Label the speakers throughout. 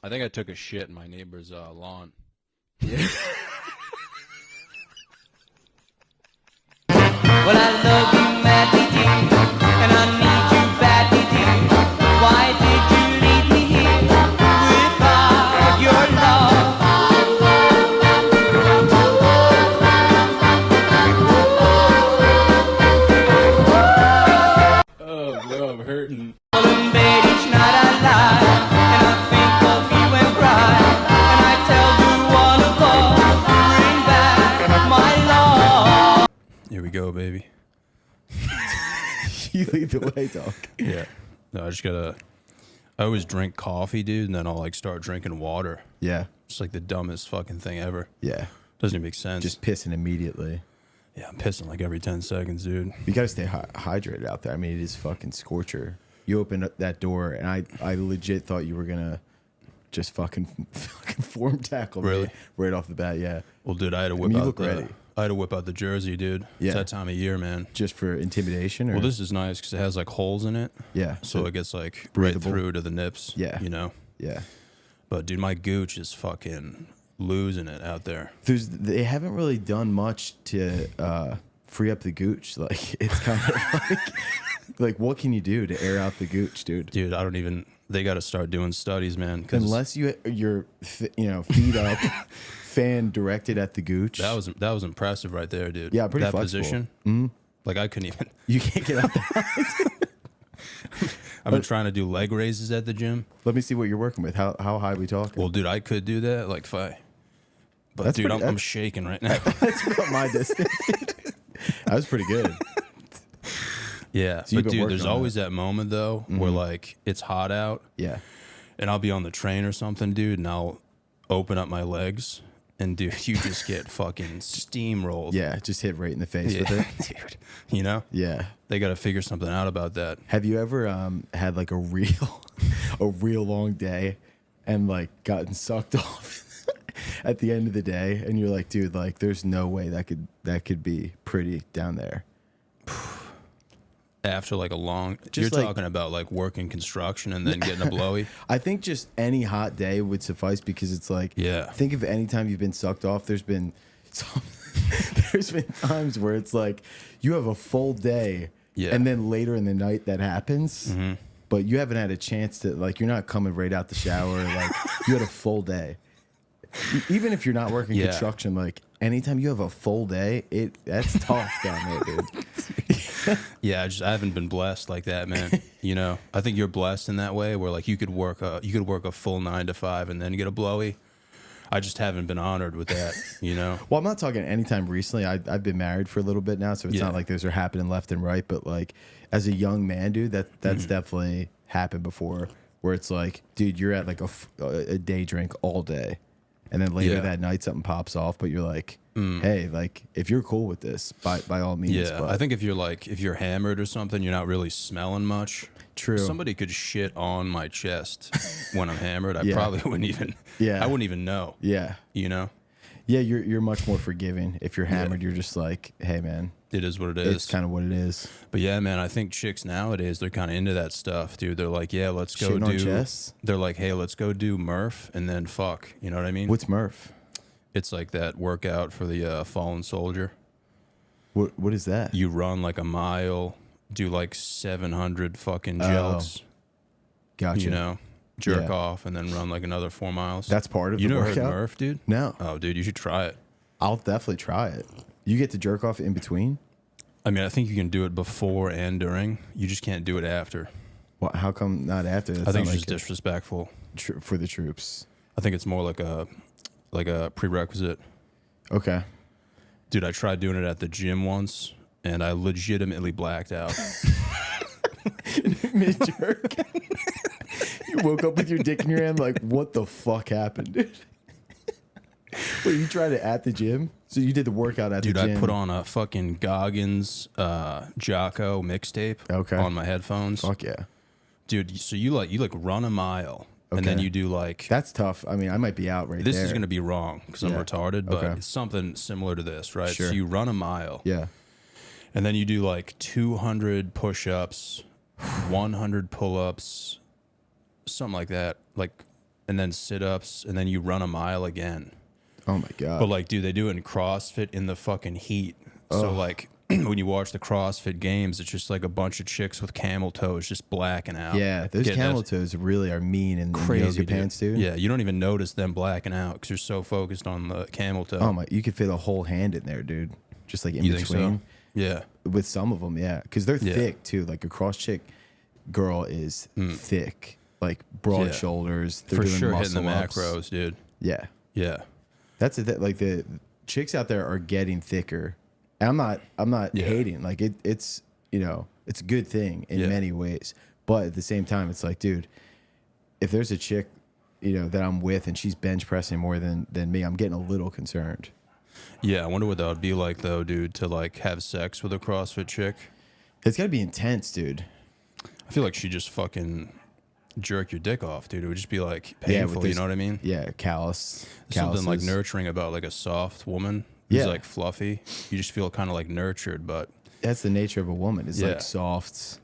Speaker 1: I think I took a shit in my neighbor's lawn.
Speaker 2: Yeah.
Speaker 3: Well, I love you madly, dear, and I need you badly, dear. Why did you leave me here without your love?
Speaker 1: Oh, bro, I'm hurting.
Speaker 3: Well, in bed each night I lie, and I think of you and cry, and I tell you one of love, bring back my love.
Speaker 1: Here we go, baby.
Speaker 2: You lead the way, dog.
Speaker 1: Yeah. No, I just gotta. I always drink coffee, dude, and then I'll like start drinking water.
Speaker 2: Yeah.
Speaker 1: It's like the dumbest fucking thing ever.
Speaker 2: Yeah.
Speaker 1: Doesn't even make sense.
Speaker 2: Just pissing immediately.
Speaker 1: Yeah, I'm pissing like every 10 seconds, dude.
Speaker 2: You got to stay hydrated out there. I mean, it is fucking scorcher. You opened up that door, and I legit thought you were going to just fucking form tackle
Speaker 1: Really?
Speaker 2: me right off the bat, yeah.
Speaker 1: Well, dude, I had to whip
Speaker 2: you
Speaker 1: out
Speaker 2: look
Speaker 1: the.
Speaker 2: ready.
Speaker 1: I had to whip out the jersey, dude.
Speaker 2: Yeah.
Speaker 1: It's that time of year, man.
Speaker 2: Just for intimidation? Or?
Speaker 1: Well, this is nice because it has like holes in it.
Speaker 2: Yeah.
Speaker 1: So it gets like
Speaker 2: breathable.
Speaker 1: right through to the nips.
Speaker 2: Yeah.
Speaker 1: You know?
Speaker 2: Yeah.
Speaker 1: But, dude, my gooch is fucking losing it out there.
Speaker 2: They haven't really done much to free up the gooch. Like, it's kind of like what can you do to air out the gooch, dude?
Speaker 1: Dude, I don't even. They got to start doing studies, man.
Speaker 2: Unless you're feet up, fan directed at the gooch.
Speaker 1: That was impressive right there, dude.
Speaker 2: Yeah, pretty
Speaker 1: that
Speaker 2: flexible.
Speaker 1: position.
Speaker 2: Mm-hmm.
Speaker 1: Like I couldn't even.
Speaker 2: You can't get up that.
Speaker 1: I've been trying to do leg raises at the gym.
Speaker 2: Let me see what you're working with. How high are we talking?
Speaker 1: Well, dude, I could do that, like if I. But
Speaker 2: That's
Speaker 1: dude,
Speaker 2: pretty-
Speaker 1: I'm shaking right now.
Speaker 2: That's about my distance. That was pretty good.
Speaker 1: Yeah,
Speaker 2: So you've
Speaker 1: but
Speaker 2: been
Speaker 1: dude,
Speaker 2: working
Speaker 1: there's
Speaker 2: on
Speaker 1: always that moment though where like it's hot out,
Speaker 2: Yeah.
Speaker 1: and I'll be on the train or something, dude, and I'll open up my legs, and dude, you just get fucking steamrolled.
Speaker 2: Yeah, just hit right in the face
Speaker 1: Yeah,
Speaker 2: with it.
Speaker 1: dude. You know,
Speaker 2: Yeah.
Speaker 1: they got to figure something out about that.
Speaker 2: Have you ever had like a real long day and like gotten sucked off at the end of the day and you're like, dude, like there's no way that could be pretty down there.
Speaker 1: After like a long, you're
Speaker 2: Just like-
Speaker 1: talking about like working construction and then getting a blowy.
Speaker 2: I think just any hot day would suffice because it's like,
Speaker 1: Yeah.
Speaker 2: think of any time you've been sucked off. There's been times where it's like you have a full day,
Speaker 1: Yeah.
Speaker 2: and then later in the night that happens, but you haven't had a chance to like. You're not coming right out the shower. Like you had a full day. Even if you're not working
Speaker 1: Yeah.
Speaker 2: construction, like anytime you have a full day, that's tough down there, dude.
Speaker 1: Yeah, I haven't been blessed like that, man. You know, I think you're blessed in that way where like you could work a full 9 to 5 and then get a blowy. I just haven't been honored with that, you know.
Speaker 2: Well, I'm not talking anytime recently. I've been married for a little bit now, so it's
Speaker 1: Yeah.
Speaker 2: not like those are happening left and right. But like as a young man, dude, that's definitely happened before. Where it's like, dude, you're at like a day drink all day, and then later
Speaker 1: Yeah.
Speaker 2: that night something pops off. But you're like, hey, like if you're cool with this, by all means.
Speaker 1: Yeah,
Speaker 2: but
Speaker 1: I think if you're hammered or something, you're not really smelling much.
Speaker 2: True.
Speaker 1: If somebody could shit on my chest when I'm hammered, I
Speaker 2: Yeah.
Speaker 1: probably wouldn't even.
Speaker 2: Yeah.
Speaker 1: I wouldn't even know.
Speaker 2: Yeah.
Speaker 1: You know,
Speaker 2: Yeah, you're much more forgiving. If you're hammered, you're just like, hey man,
Speaker 1: it is what it is.
Speaker 2: it's kind of what it is.
Speaker 1: But yeah, man, I think chicks nowadays they're kind of into that stuff, dude. They're like, yeah, let's go
Speaker 2: Shitting on
Speaker 1: do.
Speaker 2: chests?
Speaker 1: They're like, hey, let's go do Murph and then fuck. You know what I mean?
Speaker 2: What's Murph?
Speaker 1: It's like that workout for the fallen soldier.
Speaker 2: What is that?
Speaker 1: You run like a mile, do like 700 fucking jugs.
Speaker 2: Gotcha.
Speaker 1: You know, jerk
Speaker 2: Yeah.
Speaker 1: off and then run like another 4 miles.
Speaker 2: That's part of
Speaker 1: you
Speaker 2: the
Speaker 1: never heard
Speaker 2: workout?
Speaker 1: Murph, dude?
Speaker 2: No.
Speaker 1: Oh, dude, you should try it.
Speaker 2: I'll definitely try it. You get to jerk off in between?
Speaker 1: I mean, I think you can do it before and during. You just can't do it after.
Speaker 2: Well, how come not after? That's
Speaker 1: I think
Speaker 2: not
Speaker 1: it's just
Speaker 2: like
Speaker 1: disrespectful.
Speaker 2: for the troops.
Speaker 1: I think it's more like a prerequisite.
Speaker 2: Okay.
Speaker 1: Dude, I tried doing it at the gym once, and I legitimately blacked out.
Speaker 2: Mid jerk. You woke up with your dick in your hand, like, what the fuck happened, dude? Wait, you tried it at the gym? So you did the workout at
Speaker 1: Dude,
Speaker 2: the gym?
Speaker 1: I put on a fucking Goggins Jocko mixtape
Speaker 2: Okay.
Speaker 1: on my headphones.
Speaker 2: Fuck yeah.
Speaker 1: Dude, so you run a mile, and then
Speaker 2: Okay.
Speaker 1: you do like
Speaker 2: That's tough. I mean, I might be out right
Speaker 1: this
Speaker 2: there.
Speaker 1: is going to be wrong because I'm
Speaker 2: Yeah.
Speaker 1: retarded, but
Speaker 2: Okay.
Speaker 1: it's something similar to this, right?
Speaker 2: Sure.
Speaker 1: So you run a mile,
Speaker 2: Yeah.
Speaker 1: and then you do like 200 push-ups, 100 pull-ups, something like that. Like, and then sit-ups, and then you run a mile again.
Speaker 2: Oh my God.
Speaker 1: But like, dude, they do it in CrossFit in the fucking heat. So like, when you watch the CrossFit games, it's just like a bunch of chicks with camel toes just blacking out.
Speaker 2: Yeah, those
Speaker 1: Getting
Speaker 2: camel
Speaker 1: that
Speaker 2: toes really are mean in
Speaker 1: crazy
Speaker 2: yoga pants, dude.
Speaker 1: Yeah, you don't even notice them blacking out because you're so focused on the camel toe.
Speaker 2: Oh my, you could fit a whole hand in there, dude. Just like in
Speaker 1: You think
Speaker 2: between.
Speaker 1: so? Yeah.
Speaker 2: With some of them, yeah, because they're
Speaker 1: Yeah.
Speaker 2: thick too. Like a cross chick girl is thick, like broad
Speaker 1: Yeah.
Speaker 2: shoulders. They're
Speaker 1: For
Speaker 2: doing
Speaker 1: sure hitting the
Speaker 2: muscle-ups.
Speaker 1: macros, dude.
Speaker 2: Yeah,
Speaker 1: Yeah.
Speaker 2: that's it. Like the chicks out there are getting thicker. And I'm not
Speaker 1: Yeah.
Speaker 2: hating. Like it's it's a good thing in
Speaker 1: Yeah.
Speaker 2: many ways. But at the same time, it's like, dude, if there's a chick, that I'm with and she's bench pressing more than me, I'm getting a little concerned.
Speaker 1: Yeah, I wonder what that would be like, though, dude, to like have sex with a CrossFit chick.
Speaker 2: It's got to be intense, dude.
Speaker 1: I feel like she just fucking jerk your dick off, dude. It would just be like
Speaker 2: Yeah, with
Speaker 1: painful,
Speaker 2: this-
Speaker 1: you know what I mean?
Speaker 2: Yeah, callous.
Speaker 1: Something like
Speaker 2: calluses.
Speaker 1: nurturing about like a soft woman who's
Speaker 2: Yeah.
Speaker 1: like fluffy. You just feel kind of like nurtured, but
Speaker 2: That's the nature of a woman. It's
Speaker 1: Yeah.
Speaker 2: like soft,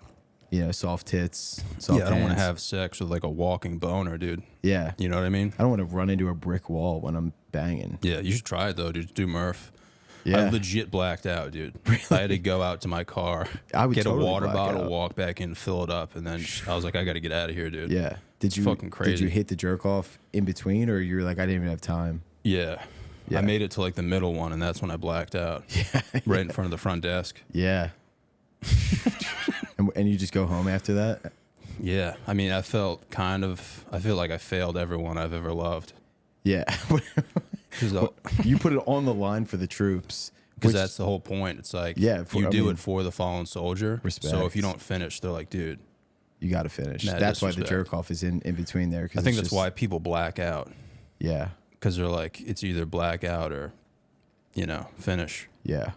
Speaker 2: soft tits, soft
Speaker 1: yeah, I don't want to
Speaker 2: hands.
Speaker 1: have sex with like a walking boner, dude.
Speaker 2: Yeah.
Speaker 1: You know what I mean?
Speaker 2: I don't want to run into a brick wall when I'm banging.
Speaker 1: Yeah, you should try it though, dude. Do Murph.
Speaker 2: Yeah.
Speaker 1: I legit blacked out, dude. I had to go out to my car,
Speaker 2: I would
Speaker 1: get
Speaker 2: totally
Speaker 1: a water
Speaker 2: black
Speaker 1: bottle,
Speaker 2: out.
Speaker 1: walk back in, fill it up, and then I was like, I got to get out of here, dude.
Speaker 2: Yeah. Did you
Speaker 1: fucking
Speaker 2: Did
Speaker 1: crazy.
Speaker 2: you hit the jerk off in between, or you're like, I didn't even have time?
Speaker 1: Yeah.
Speaker 2: Yeah.
Speaker 1: I made it to like the middle one, and that's when I blacked out. Yeah. Right in front of the front desk.
Speaker 2: Yeah. and you just go home after that?
Speaker 1: Yeah. I mean, I feel like I failed everyone I've ever loved.
Speaker 2: Yeah.
Speaker 1: Because
Speaker 2: You put it on the line for the troops. which-
Speaker 1: that's the whole point. It's like,
Speaker 2: Yeah,
Speaker 1: you
Speaker 2: I
Speaker 1: do
Speaker 2: mean,
Speaker 1: it for the fallen soldier.
Speaker 2: respect.
Speaker 1: So if you don't finish, they're like, dude.
Speaker 2: you got to finish.
Speaker 1: Mad
Speaker 2: That's why the
Speaker 1: disrespect.
Speaker 2: jerk off is in between there.
Speaker 1: I think that's why people black out.
Speaker 2: Yeah.
Speaker 1: Because they're like, it's either black out or, finish.
Speaker 2: Yeah.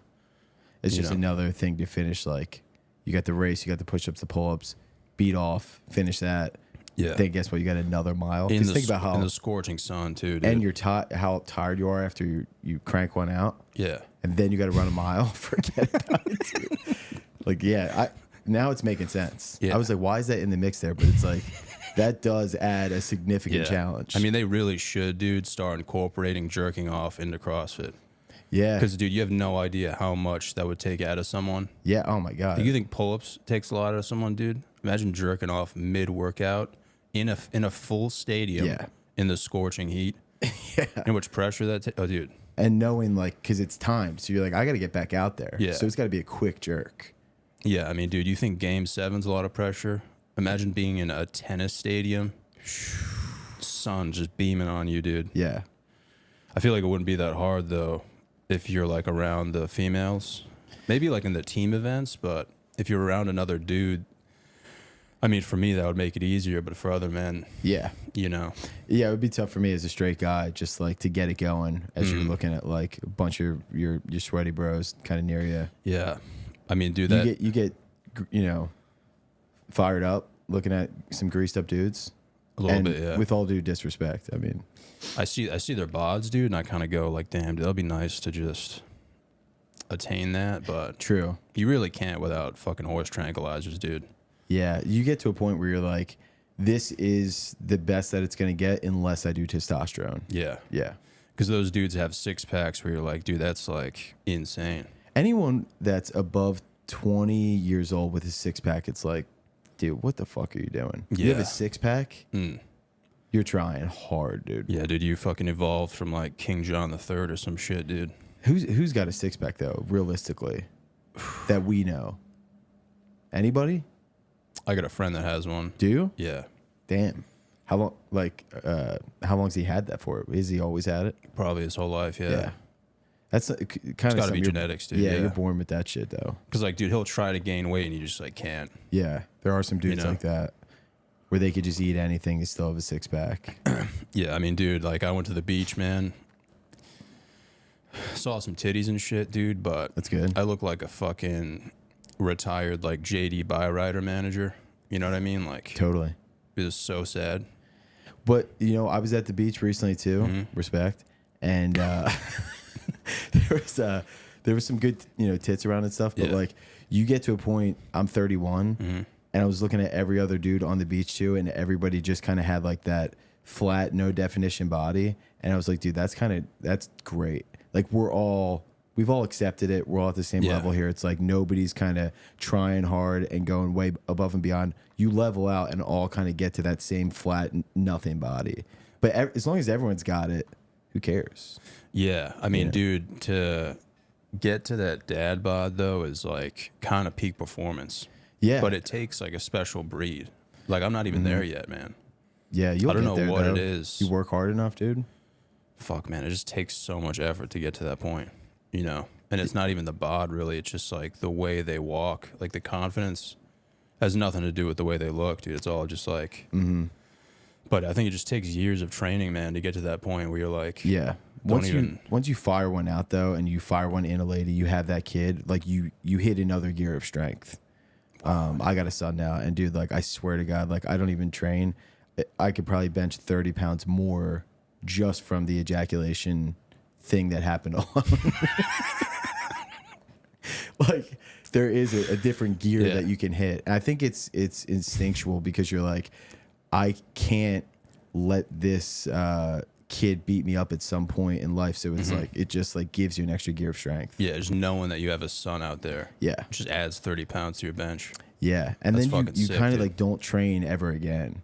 Speaker 2: It's
Speaker 1: You
Speaker 2: just
Speaker 1: know.
Speaker 2: another thing to finish. Like, you got the race, you got the push ups, the pull ups, beat off, finish that.
Speaker 1: Yeah.
Speaker 2: Then guess what? You got another mile.
Speaker 1: In
Speaker 2: Just
Speaker 1: the,
Speaker 2: think about
Speaker 1: in
Speaker 2: how
Speaker 1: the scorching sun, too, dude.
Speaker 2: and you're how tired you are after you crank one out,
Speaker 1: yeah.
Speaker 2: and then you got to run a mile. Forget about it, dude. Like, yeah, now it's making sense.
Speaker 1: Yeah.
Speaker 2: I was like, why is that in the mix there? But it's like that does add a significant challenge.
Speaker 1: I mean, they really should, dude, start incorporating jerking off into CrossFit.
Speaker 2: yeah,
Speaker 1: Because, dude, you have no idea how much that would take out of someone.
Speaker 2: yeah. Oh my god.
Speaker 1: You think pull-ups takes a lot out of someone, dude? Imagine jerking off mid-workout in a full stadium
Speaker 2: Yeah.
Speaker 1: in the scorching heat. Yeah. How much pressure that oh, dude.
Speaker 2: And knowing like, because it's time, so you're like, I got to get back out there.
Speaker 1: Yeah.
Speaker 2: So it's got to be a quick jerk.
Speaker 1: Yeah, I mean, dude, you think Game 7's a lot of pressure? Imagine being in a tennis stadium. Sun just beaming on you, dude.
Speaker 2: Yeah.
Speaker 1: I feel like it wouldn't be that hard, though, if you're, like, around the females. Maybe, like, in the team events, but if you're around another dude, I mean, for me, that would make it easier, but for other men,
Speaker 2: Yeah.
Speaker 1: Yeah,
Speaker 2: Yeah, it would be tough for me as a straight guy, just like to get it going as
Speaker 1: Mm-hmm.
Speaker 2: you're looking at like a bunch of your sweaty bros kind of near you.
Speaker 1: yeah. I mean, dude, that
Speaker 2: You get fired up looking at some greased up dudes.
Speaker 1: a little
Speaker 2: And
Speaker 1: bit, yeah.
Speaker 2: with all due disrespect, I mean,
Speaker 1: I see their bods, dude, and I kind of go like, damn, dude, that'd be nice to just attain that, but
Speaker 2: true.
Speaker 1: you really can't without fucking horse tranquilizers, dude.
Speaker 2: Yeah, you get to a point where you're like, this is the best that it's going to get unless I do testosterone.
Speaker 1: Yeah.
Speaker 2: Yeah.
Speaker 1: Because those dudes have six packs where you're like, dude, that's like insane.
Speaker 2: Anyone that's above 20 years old with a six pack, it's like, dude, what the fuck are you doing? You have
Speaker 1: Yeah.
Speaker 2: a six pack? You're trying hard, dude.
Speaker 1: Yeah, dude, you fucking evolved from like King John III or some shit, dude.
Speaker 2: Who's got a six pack though, realistically, that we know? Anybody?
Speaker 1: I got a friend that has one.
Speaker 2: Do you?
Speaker 1: Yeah,
Speaker 2: Damn. How long? Like, how long's he had that for? Has he always had it?
Speaker 1: probably his whole life. Yeah.
Speaker 2: That's kind of
Speaker 1: gotta be genetics, dude,
Speaker 2: Yeah,
Speaker 1: yeah.
Speaker 2: you're born with that shit though.
Speaker 1: Because like, dude, he'll try to gain weight and you just like can't.
Speaker 2: Yeah, there are some dudes
Speaker 1: know?
Speaker 2: like that where they could just eat anything and still have a six pack.
Speaker 1: Yeah, I mean, dude, like I went to the beach, man. Saw some titties and shit, dude, but
Speaker 2: That's good.
Speaker 1: I look like a fucking retired like JD Byrider manager. You know what I mean? Like,
Speaker 2: Totally.
Speaker 1: it was so sad.
Speaker 2: But I was at the beach recently too.
Speaker 1: Mm-hmm.
Speaker 2: Respect. And there was some good tits around and stuff. But
Speaker 1: Yeah.
Speaker 2: like you get to a point. I'm 31, and I was looking at every other dude on the beach too, and everybody just kind of had like that flat, no definition body. And I was like, dude, that's great. Like we've all accepted it. We're all at the same level here. It's like nobody's kind of trying hard and going way above and beyond. You level out and all kind of get to that same flat, nothing body. But as long as everyone's got it, who cares?
Speaker 1: Yeah. I mean, dude, to get to that dad bod, though, is like kind of peak performance.
Speaker 2: Yeah.
Speaker 1: But it takes like a special breed. Like, I'm not even there yet, man.
Speaker 2: Yeah, I
Speaker 1: don't know what it is.
Speaker 2: You work hard enough, dude.
Speaker 1: Fuck, man. It just takes so much effort to get to that point, you know? And it's not even the bod, really. It's just like the way they walk. Like the confidence has nothing to do with the way they look, dude. It's all just like... But I think it just takes years of training, man, to get to that point where you're like...
Speaker 2: Yeah. Once you fire one out, though, and you fire one in a lady, you have that kid, like you hit another gear of strength. I got a son now, and dude, like I swear to God, like I don't even train. I could probably bench 30 pounds more just from the ejaculation thing that happened alone. Like there is a different gear that you can hit. And I think it's instinctual because you're like, I can't let this kid beat me up at some point in life. So it's like, it just like gives you an extra gear of strength.
Speaker 1: Yeah, just knowing that you have a son out there.
Speaker 2: Yeah.
Speaker 1: Just adds 30 pounds to your bench.
Speaker 2: Yeah. And
Speaker 1: That's
Speaker 2: then you
Speaker 1: sick,
Speaker 2: kind of
Speaker 1: dude.
Speaker 2: like don't train ever again.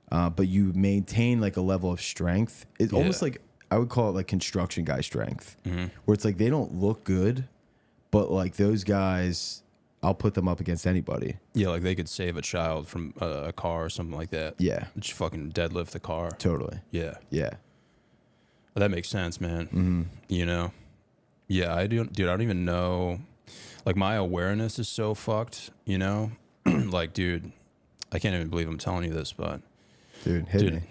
Speaker 2: But you maintain like a level of strength. It's almost like, I would call it like construction guy strength, where it's like they don't look good, but like those guys, I'll put them up against anybody.
Speaker 1: Yeah, like they could save a child from a car or something like that.
Speaker 2: Yeah.
Speaker 1: Just fucking deadlift the car.
Speaker 2: Totally.
Speaker 1: Yeah.
Speaker 2: Yeah.
Speaker 1: Well, that makes sense, man. You know? Yeah, I do. Dude, I don't even know. Like, my awareness is so fucked, you know? Like, dude, I can't even believe I'm telling you this, but...
Speaker 2: Dude, hit me.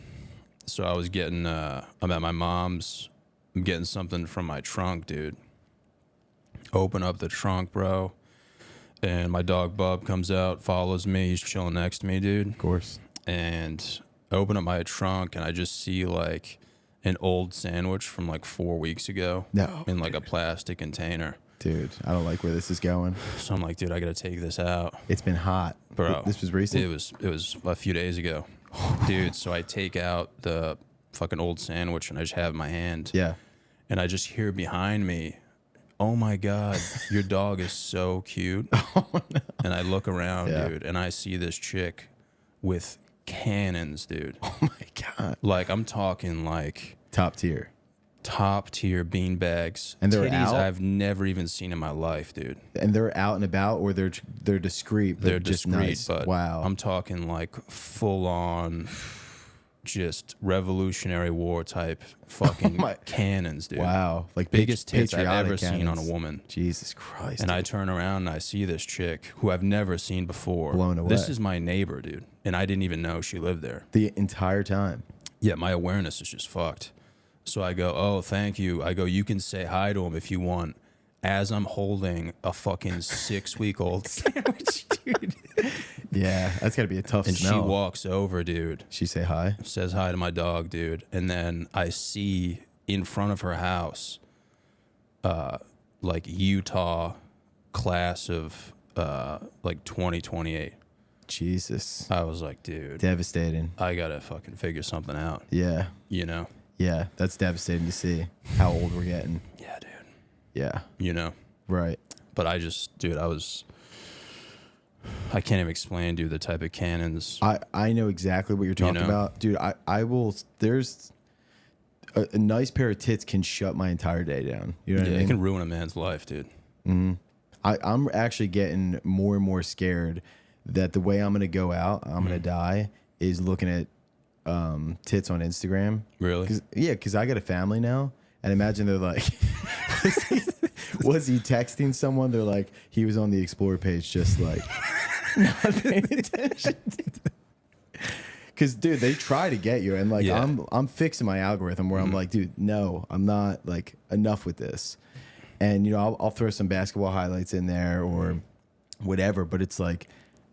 Speaker 1: So I was getting, I'm at my mom's. I'm getting something from my trunk, dude. Open up the trunk, bro. And my dog Bub comes out, follows me. He's chilling next to me, dude.
Speaker 2: Of course.
Speaker 1: And I open up my trunk and I just see like an old sandwich from like 4 weeks ago.
Speaker 2: No,
Speaker 1: in like a plastic container.
Speaker 2: Dude, I don't like where this is going.
Speaker 1: So I'm like, dude, I gotta take this out,
Speaker 2: It's been hot.
Speaker 1: bro.
Speaker 2: This was recent?
Speaker 1: It was a few days ago, dude. So I take out the fucking old sandwich and I just have it in my hand.
Speaker 2: Yeah.
Speaker 1: And I just hear behind me, oh my God, your dog is so cute. And I look around, dude, and I see this chick with cannons, dude.
Speaker 2: Oh my God.
Speaker 1: Like, I'm talking like
Speaker 2: Top tier.
Speaker 1: bean bags.
Speaker 2: And they're
Speaker 1: titties
Speaker 2: out?
Speaker 1: I've never even seen in my life, dude.
Speaker 2: And they're out and about, or they're discreet, but
Speaker 1: They're
Speaker 2: just
Speaker 1: discreet,
Speaker 2: nice.
Speaker 1: but
Speaker 2: Wow.
Speaker 1: I'm talking like full on, just Revolutionary War type fucking cannons, dude.
Speaker 2: Wow. Like
Speaker 1: Biggest tits I've
Speaker 2: patriotic
Speaker 1: ever seen on a
Speaker 2: cannons.
Speaker 1: woman.
Speaker 2: Jesus Christ.
Speaker 1: And I turn around and I see this chick who I've never seen before.
Speaker 2: Blown away.
Speaker 1: This is my neighbor, dude. And I didn't even know she lived there.
Speaker 2: The entire time.
Speaker 1: Yeah, my awareness is just fucked. So I go, oh, thank you. I go, you can say hi to him if you want. As I'm holding a fucking 6-week-old sandwich, dude.
Speaker 2: Yeah, that's got to be a tough
Speaker 1: And
Speaker 2: smell.
Speaker 1: she walks over, dude.
Speaker 2: She say hi?
Speaker 1: Says hi to my dog, dude. And then I see in front of her house, like Utah class of like 2028.
Speaker 2: Jesus.
Speaker 1: I was like, dude,
Speaker 2: Devastating.
Speaker 1: I gotta fucking figure something out.
Speaker 2: Yeah.
Speaker 1: You know?
Speaker 2: Yeah, that's devastating to see how old we're getting.
Speaker 1: Yeah, dude.
Speaker 2: Yeah.
Speaker 1: You know?
Speaker 2: Right.
Speaker 1: But I just, dude, I can't even explain, dude, the type of cannons.
Speaker 2: I know exactly what you're talking
Speaker 1: know?
Speaker 2: about. Dude, I will, there's a nice pair of tits can shut my entire day down. You know what I
Speaker 1: Yeah,
Speaker 2: mean?
Speaker 1: it can ruin a man's life, dude.
Speaker 2: I'm actually getting more and more scared that the way I'm going to go out, I'm going to die, is looking at tits on Instagram.
Speaker 1: Really?
Speaker 2: Because I got a family now. And imagine they're like, was he texting someone? They're like, he was on the Explore page just like, not paying attention. Because, dude, they try to get you. And, like,
Speaker 1: Yeah.
Speaker 2: I'm fixing my algorithm where I'm like, dude, no, I'm not, like, enough with this. And, you know, I'll throw some basketball highlights in there or whatever. But it's like,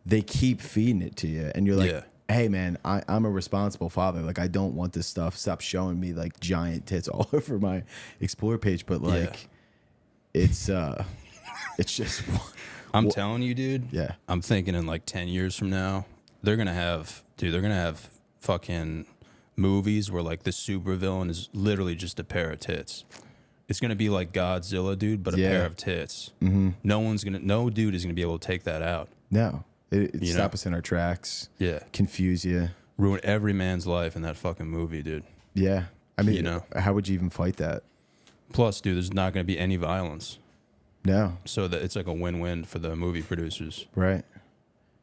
Speaker 2: they keep feeding it to you. And you're like,
Speaker 1: Yeah.
Speaker 2: hey, man, I'm a responsible father. Like, I don't want this stuff. Stop showing me, like, giant tits all over my Explore page. But, like, it's just...
Speaker 1: I'm telling you, dude.
Speaker 2: Yeah.
Speaker 1: I'm thinking in like 10 years from now, they're going to have fucking movies where like the supervillain is literally just a pair of tits. It's gonna be like Godzilla, dude, but a pair of tits. Mm-hmm. No dude is gonna be able to take that out.
Speaker 2: No, it stop us in our tracks.
Speaker 1: Yeah,
Speaker 2: confuse you,
Speaker 1: ruin every man's life in that fucking movie, dude.
Speaker 2: Yeah, I mean, how would you even fight that?
Speaker 1: Plus, dude, there's not gonna be any violence.
Speaker 2: No,
Speaker 1: so that it's like a win-win for the movie producers,
Speaker 2: right?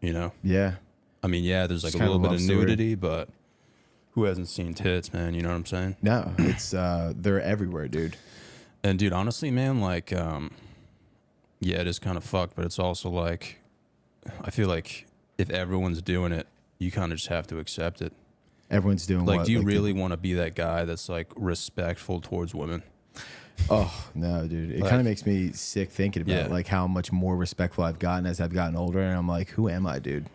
Speaker 1: Yeah. I mean, yeah, there's like
Speaker 2: It's
Speaker 1: a little bit of
Speaker 2: story.
Speaker 1: Nudity, but who hasn't seen tits, man? You know what I'm saying?
Speaker 2: No, it's they're everywhere, dude.
Speaker 1: And dude, honestly, man, like, yeah, it is kind of fucked, but it's also like, I feel like if everyone's doing it, you kind of just have to accept it.
Speaker 2: Everyone's doing
Speaker 1: like,
Speaker 2: what?
Speaker 1: do you
Speaker 2: like
Speaker 1: really want to be that guy that's like respectful towards women?
Speaker 2: Oh no, dude! It kind of makes me sick thinking about like how much more respectful I've gotten as I've gotten older, and I'm like, who am I, dude?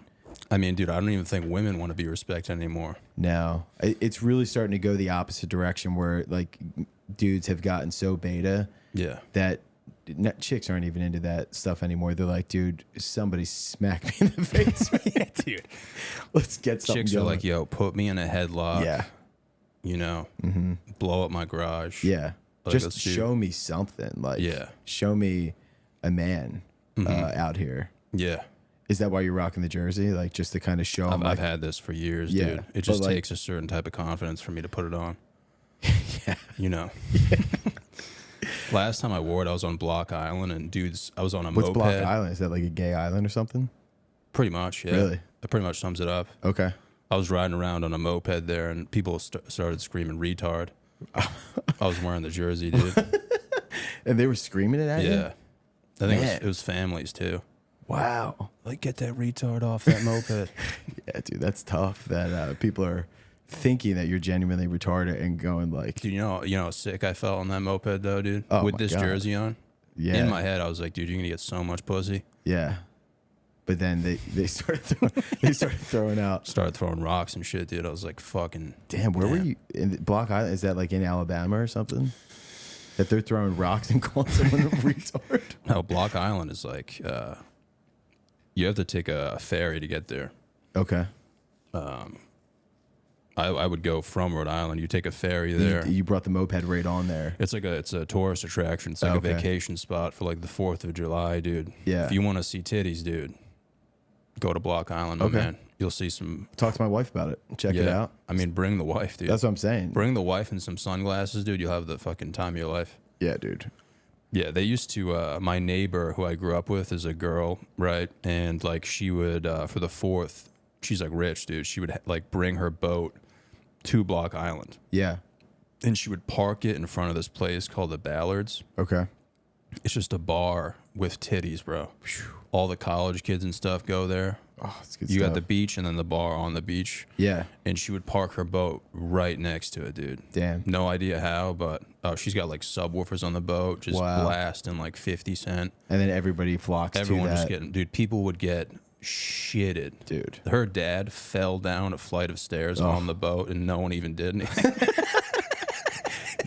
Speaker 1: I mean, dude, I don't even think women want to be respected anymore.
Speaker 2: No, it's really starting to go the opposite direction where like dudes have gotten so beta, that chicks aren't even into that stuff anymore. They're like, dude, somebody smack me in the face,
Speaker 1: yeah, dude.
Speaker 2: Let's get something.
Speaker 1: Chicks
Speaker 2: going.
Speaker 1: are like, yo, put me in a headlock.
Speaker 2: Yeah,
Speaker 1: blow up my garage.
Speaker 2: Yeah,
Speaker 1: like,
Speaker 2: just show me something. Like, show me a man out here.
Speaker 1: Yeah.
Speaker 2: Is that why you're rocking the jersey? Like, just to kind of show them?
Speaker 1: I've had this for years, dude. It just takes a certain type of confidence for me to put it on. Yeah. Last time I wore it, I was on Block Island, and dudes, I was on a moped.
Speaker 2: What's Block Island? Is that like a gay island or something?
Speaker 1: Pretty much, yeah.
Speaker 2: Really?
Speaker 1: That pretty much sums it up.
Speaker 2: Okay.
Speaker 1: I was riding around on a moped there, and people started screaming retard. I was wearing the jersey, dude.
Speaker 2: And they were screaming it at you?
Speaker 1: Yeah. I think it was families, too.
Speaker 2: Wow.
Speaker 1: Like, get that retard off that moped.
Speaker 2: Yeah, dude, that's tough that people are thinking that you're genuinely retarded and going like...
Speaker 1: Dude, you know how sick I felt on that moped, though, dude?
Speaker 2: Oh,
Speaker 1: with this jersey on?
Speaker 2: Yeah.
Speaker 1: In my head, I was like, dude, you're going to get so much pussy.
Speaker 2: Yeah. But then they started throwing out...
Speaker 1: Started throwing rocks and shit, dude. I was like, fucking...
Speaker 2: Damn, where were you? In Block Island? Is that like in Alabama or something? That they're throwing rocks and calling someone a retard?
Speaker 1: No, Block Island is like... you have to take a ferry to get there.
Speaker 2: Okay.
Speaker 1: I would go from Rhode Island. You take a ferry there.
Speaker 2: You brought the moped right on there.
Speaker 1: It's a tourist attraction. It's like a vacation spot for like the 4th of July, dude.
Speaker 2: Yeah.
Speaker 1: If you want to see titties, dude, go to Block Island, my man. You'll see some.
Speaker 2: Talk to my wife about it. Check it out.
Speaker 1: I mean, bring the wife, dude.
Speaker 2: That's what I'm saying.
Speaker 1: Bring the wife and some sunglasses, dude. You'll have the fucking time of your life.
Speaker 2: Yeah, dude.
Speaker 1: Yeah, they used to, my neighbor who I grew up with is a girl, right? And like she would, for the 4th, she's like rich, dude. She would like bring her boat to Block Island.
Speaker 2: Yeah.
Speaker 1: And she would park it in front of this place called the Ballards.
Speaker 2: Okay.
Speaker 1: It's just a bar with titties, bro. All the college kids and stuff go there.
Speaker 2: Oh, that's good
Speaker 1: You
Speaker 2: stuff.
Speaker 1: got the beach and then the bar on the beach.
Speaker 2: Yeah.
Speaker 1: And she would park her boat right next to it, dude.
Speaker 2: Damn.
Speaker 1: No idea how, but she's got like subwoofers on the boat, just blasting like 50 Cent.
Speaker 2: And then everybody flocks
Speaker 1: Everyone
Speaker 2: to that.
Speaker 1: just getting, dude, people would get shitted.
Speaker 2: Dude.
Speaker 1: Her dad fell down a flight of stairs on the boat and no one even did anything.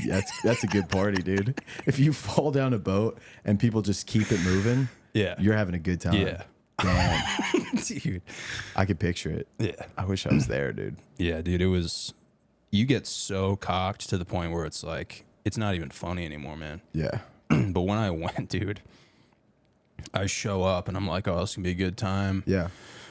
Speaker 2: Yeah, that's a good party, dude. If you fall down a boat and people just keep it moving, you're having a good time.
Speaker 1: Yeah.
Speaker 2: Damn.
Speaker 1: Dude.
Speaker 2: I could picture it.
Speaker 1: Yeah.
Speaker 2: I wish I was there, dude.
Speaker 1: Yeah, dude, you get so cocked to the point where it's like, it's not even funny anymore, man.
Speaker 2: Yeah.
Speaker 1: But when I went, dude, I show up and I'm like, oh, this can be a good time.
Speaker 2: Yeah.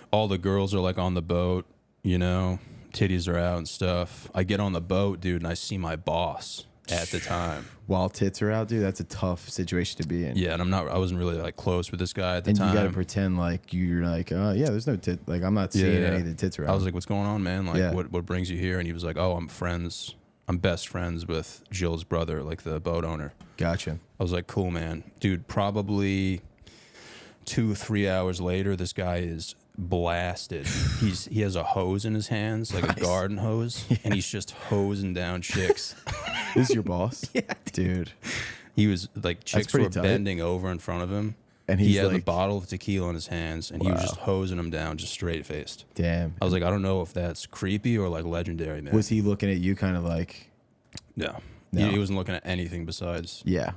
Speaker 1: All the girls are like on the boat, titties are out and stuff. I get on the boat, dude, and I see my boss at the time.
Speaker 2: While tits are out, dude, that's a tough situation to be in.
Speaker 1: Yeah, and I wasn't really like close with this guy at the
Speaker 2: and
Speaker 1: time.
Speaker 2: And you got to pretend like you're like, yeah, there's no tit. Like, I'm not seeing any of the tits around.
Speaker 1: I was like, what's going on, man? Like, what brings you here? And he was like, oh, I'm best friends with Jill's brother, like the boat owner.
Speaker 2: Gotcha.
Speaker 1: I was like, cool, man. Dude, probably 2-3 hours later, this guy is blasted. He has a hose in his hands, like a garden hose, and he's just hosing down chicks.
Speaker 2: This is your boss?
Speaker 1: Yeah,
Speaker 2: dude.
Speaker 1: He was like, chicks were bending over in front of him, and he had the bottle of tequila in his hands, and he was just hosing them down, just straight faced.
Speaker 2: Damn.
Speaker 1: I was like, I don't know if that's creepy or like legendary, man.
Speaker 2: Was he looking at you kind of like?
Speaker 1: No. He wasn't looking at anything besides.
Speaker 2: Yeah.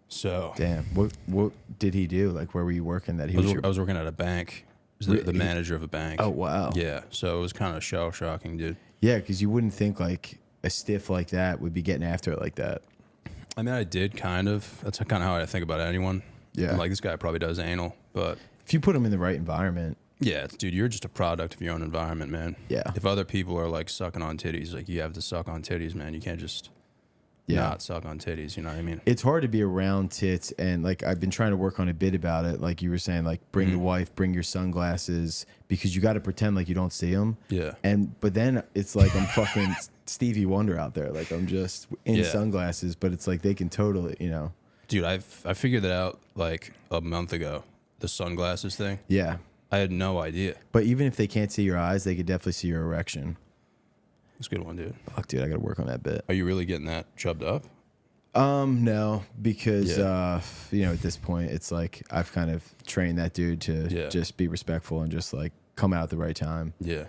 Speaker 1: So.
Speaker 2: Damn. What did he do? Like, where were you working? That
Speaker 1: I was working at a bank. The manager of a bank.
Speaker 2: Oh, wow.
Speaker 1: Yeah. So it was kind of shell shocking, dude.
Speaker 2: Yeah, because you wouldn't think like a stiff like that would be getting after it like that.
Speaker 1: I mean, I did kind of. That's kind of how I think about anyone.
Speaker 2: Yeah.
Speaker 1: I'm like, this guy probably does anal, but
Speaker 2: If you put them in the right environment.
Speaker 1: yeah, dude, you're just a product of your own environment, man.
Speaker 2: Yeah.
Speaker 1: If other people are like sucking on titties, like you have to suck on titties, man. You can't just not suck on titties. You know what I mean?
Speaker 2: It's hard to be around tits, and like I've been trying to work on a bit about it. Like you were saying, like bring the wife, bring your sunglasses, because you got to pretend like you don't see them.
Speaker 1: Yeah.
Speaker 2: But then it's like I'm fucking Stevie Wonder out there. Like I'm just in sunglasses, but it's like they can totally, you know.
Speaker 1: Dude, I figured that out like a month ago. The sunglasses thing.
Speaker 2: Yeah.
Speaker 1: I had no idea.
Speaker 2: But even if they can't see your eyes, they could definitely see your erection.
Speaker 1: It's a good one, dude.
Speaker 2: Fuck, dude, I got to work on that bit.
Speaker 1: Are you really getting that chubbed up?
Speaker 2: No, because you know, at this point, it's like I've kind of trained that dude to just be respectful and just like come out at the right time.
Speaker 1: Yeah.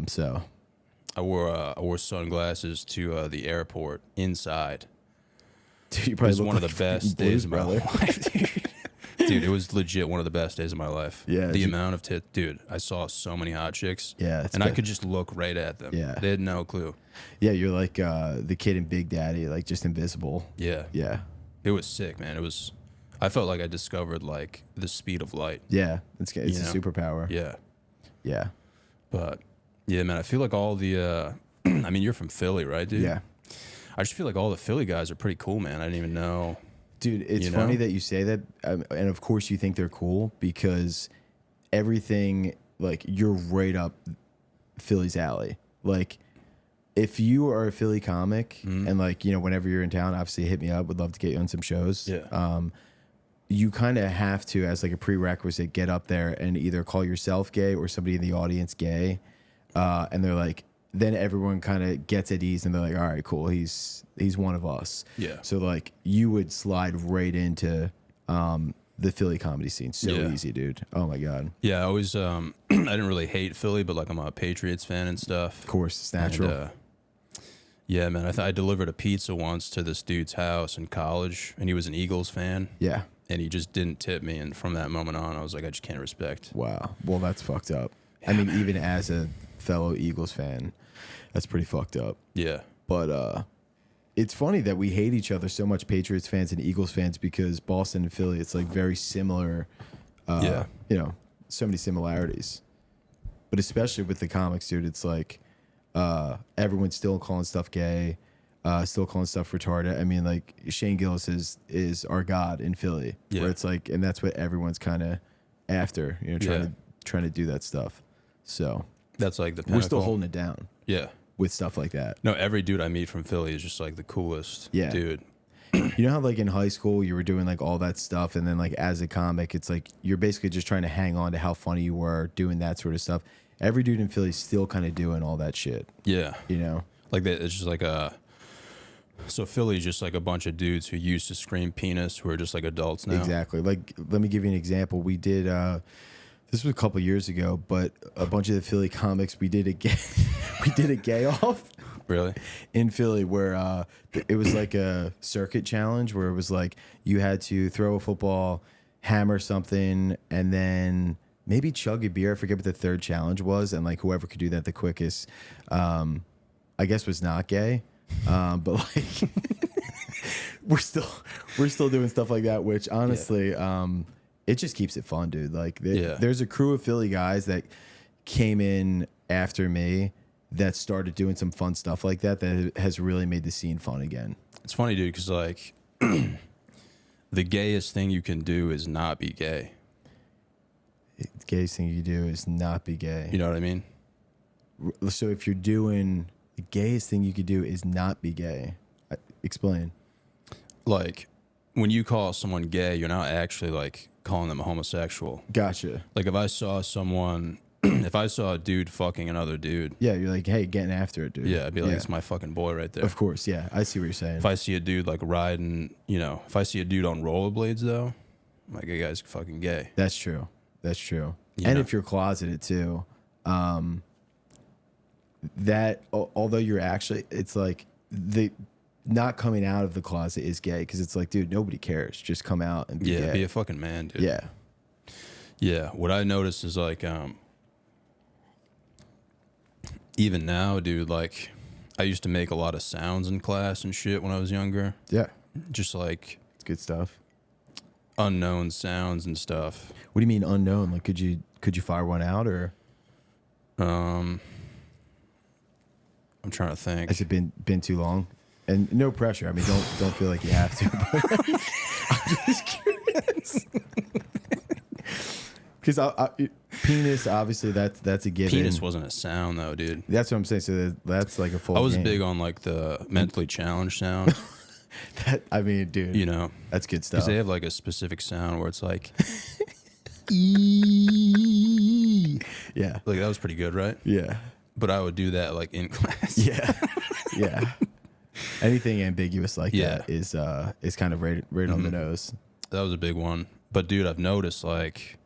Speaker 2: So
Speaker 1: I wore sunglasses to the airport inside.
Speaker 2: dude, you
Speaker 1: It
Speaker 2: probably
Speaker 1: was
Speaker 2: look
Speaker 1: one of
Speaker 2: like
Speaker 1: the best
Speaker 2: Blues
Speaker 1: days of my
Speaker 2: Brother.
Speaker 1: life, dude. Dude, it was legit one of the best days of my life.
Speaker 2: Yeah,
Speaker 1: The amount of dude, I saw so many hot chicks.
Speaker 2: Yeah, it's
Speaker 1: and I
Speaker 2: good.
Speaker 1: could just look right at them.
Speaker 2: Yeah.
Speaker 1: They had no clue.
Speaker 2: Yeah, you're like the kid in Big Daddy, like just invisible.
Speaker 1: Yeah.
Speaker 2: Yeah,
Speaker 1: It was sick, man. I felt like I discovered like the speed of light.
Speaker 2: yeah, it's
Speaker 1: You
Speaker 2: a
Speaker 1: know?
Speaker 2: superpower.
Speaker 1: Yeah.
Speaker 2: Yeah,
Speaker 1: But yeah, man, I feel like all the I mean, you're from Philly, right, dude?
Speaker 2: yeah.
Speaker 1: I just feel like all the Philly guys are pretty cool, man. I didn't even know.
Speaker 2: Dude, it's
Speaker 1: You
Speaker 2: funny
Speaker 1: know?
Speaker 2: that you say that, and of course you think they're cool because everything, like you're right up Philly's alley. Like if you are a Philly comic and like, you know, whenever you're in town, obviously hit me up. Would love to get you on some shows.
Speaker 1: Yeah.
Speaker 2: You kind of have to, as like a prerequisite, get up there and either call yourself gay or somebody in the audience gay. And they're like, then everyone kind of gets at ease and they're like, all right, cool. He's one of us.
Speaker 1: Yeah.
Speaker 2: So like you would slide right into the Philly comedy scene. So easy, dude. Oh my God.
Speaker 1: Yeah, I always I didn't really hate Philly, but like I'm a Patriots fan and stuff.
Speaker 2: Of course, it's natural.
Speaker 1: And, yeah, man. I delivered a pizza once to this dude's house in college, and he was an Eagles fan.
Speaker 2: Yeah.
Speaker 1: And he just didn't tip me, and from that moment on, I was like, I just can't respect.
Speaker 2: Wow. Well, that's fucked up. I mean, even as a fellow Eagles fan, that's pretty fucked up.
Speaker 1: Yeah.
Speaker 2: But it's funny that we hate each other so much, Patriots fans and Eagles fans, because Boston and Philly, it's like very similar. You know, so many similarities. But especially with the comics, dude, it's like everyone's still calling stuff gay, still calling stuff retarded. I mean, like Shane Gillis is our god in Philly, where it's like, and that's what everyone's kind of after, you know, trying to do that stuff. So
Speaker 1: That's like the pinnacle.
Speaker 2: we're still holding it down
Speaker 1: Yeah.
Speaker 2: with stuff like that.
Speaker 1: No, every dude I meet from Philly is just like the coolest dude.
Speaker 2: You know how like in high school you were doing like all that stuff, and then like as a comic, it's like you're basically just trying to hang on to how funny you were doing that sort of stuff. Every dude in Philly's still kind of doing all that shit.
Speaker 1: Yeah.
Speaker 2: You know?
Speaker 1: Like that, it's just like so Philly's just like a bunch of dudes who used to scream penis who are just like adults now.
Speaker 2: Exactly. Like, let me give you an example. We did, this was a couple years ago, but a bunch of the Philly comics, we did a gay off.
Speaker 1: Really?
Speaker 2: In Philly, where it was like a circuit challenge where it was like you had to throw a football, hammer something, and then maybe chug a beer. I forget what the third challenge was, and like whoever could do that the quickest, I guess was not gay. But like we're still doing stuff like that, which honestly, it just keeps it fun, dude. Like there's a crew of Philly guys that came in after me that started doing some fun stuff like that has really made the scene fun again.
Speaker 1: It's funny, dude, because like the gayest thing you can do is not be gay.
Speaker 2: The gayest thing you do is not be gay.
Speaker 1: You know what I mean?
Speaker 2: So if you're doing the gayest thing you could do is not be gay. Explain.
Speaker 1: Like when you call someone gay, you're not actually like calling them a homosexual.
Speaker 2: Gotcha.
Speaker 1: Like if I saw someone, if I saw a dude fucking another dude,
Speaker 2: Yeah, you're like, hey, getting after it, dude.
Speaker 1: yeah, I'd be like, it's my fucking boy right there.
Speaker 2: Of course, yeah. I see what you're saying.
Speaker 1: If I see a dude like riding, you know, if I see a dude on rollerblades though, I'm like, that guy's fucking gay.
Speaker 2: That's true. That's true.
Speaker 1: You
Speaker 2: And
Speaker 1: know?
Speaker 2: if you're closeted too, that although you're actually, it's like the not coming out of the closet is gay because it's like, dude, nobody cares. Just come out and be
Speaker 1: Yeah,
Speaker 2: gay.
Speaker 1: be a fucking man, dude.
Speaker 2: Yeah.
Speaker 1: Yeah. What I noticed is like, even now, dude, like I used to make a lot of sounds in class and shit when I was younger.
Speaker 2: Yeah.
Speaker 1: Just like
Speaker 2: It's good stuff.
Speaker 1: unknown sounds and stuff.
Speaker 2: What do you mean unknown? Like, could you fire one out, or
Speaker 1: I'm trying to think.
Speaker 2: has it been too long? And no pressure. I mean, don't feel like you have to. But I'm just curious. Because penis, obviously, that's a given.
Speaker 1: Penis wasn't a sound though, dude.
Speaker 2: That's what I'm saying. So that's like a full.
Speaker 1: I was
Speaker 2: game.
Speaker 1: big on like the mentally challenged sound.
Speaker 2: I mean, dude,
Speaker 1: You know,
Speaker 2: that's good stuff.
Speaker 1: because they have like a specific sound where it's like,
Speaker 2: Yeah,
Speaker 1: like that was pretty good, right?
Speaker 2: yeah,
Speaker 1: But I would do that like in class.
Speaker 2: yeah, yeah. Anything ambiguous like
Speaker 1: Yeah.
Speaker 2: that is kind of right on the nose.
Speaker 1: That was a big one. But dude, I've noticed like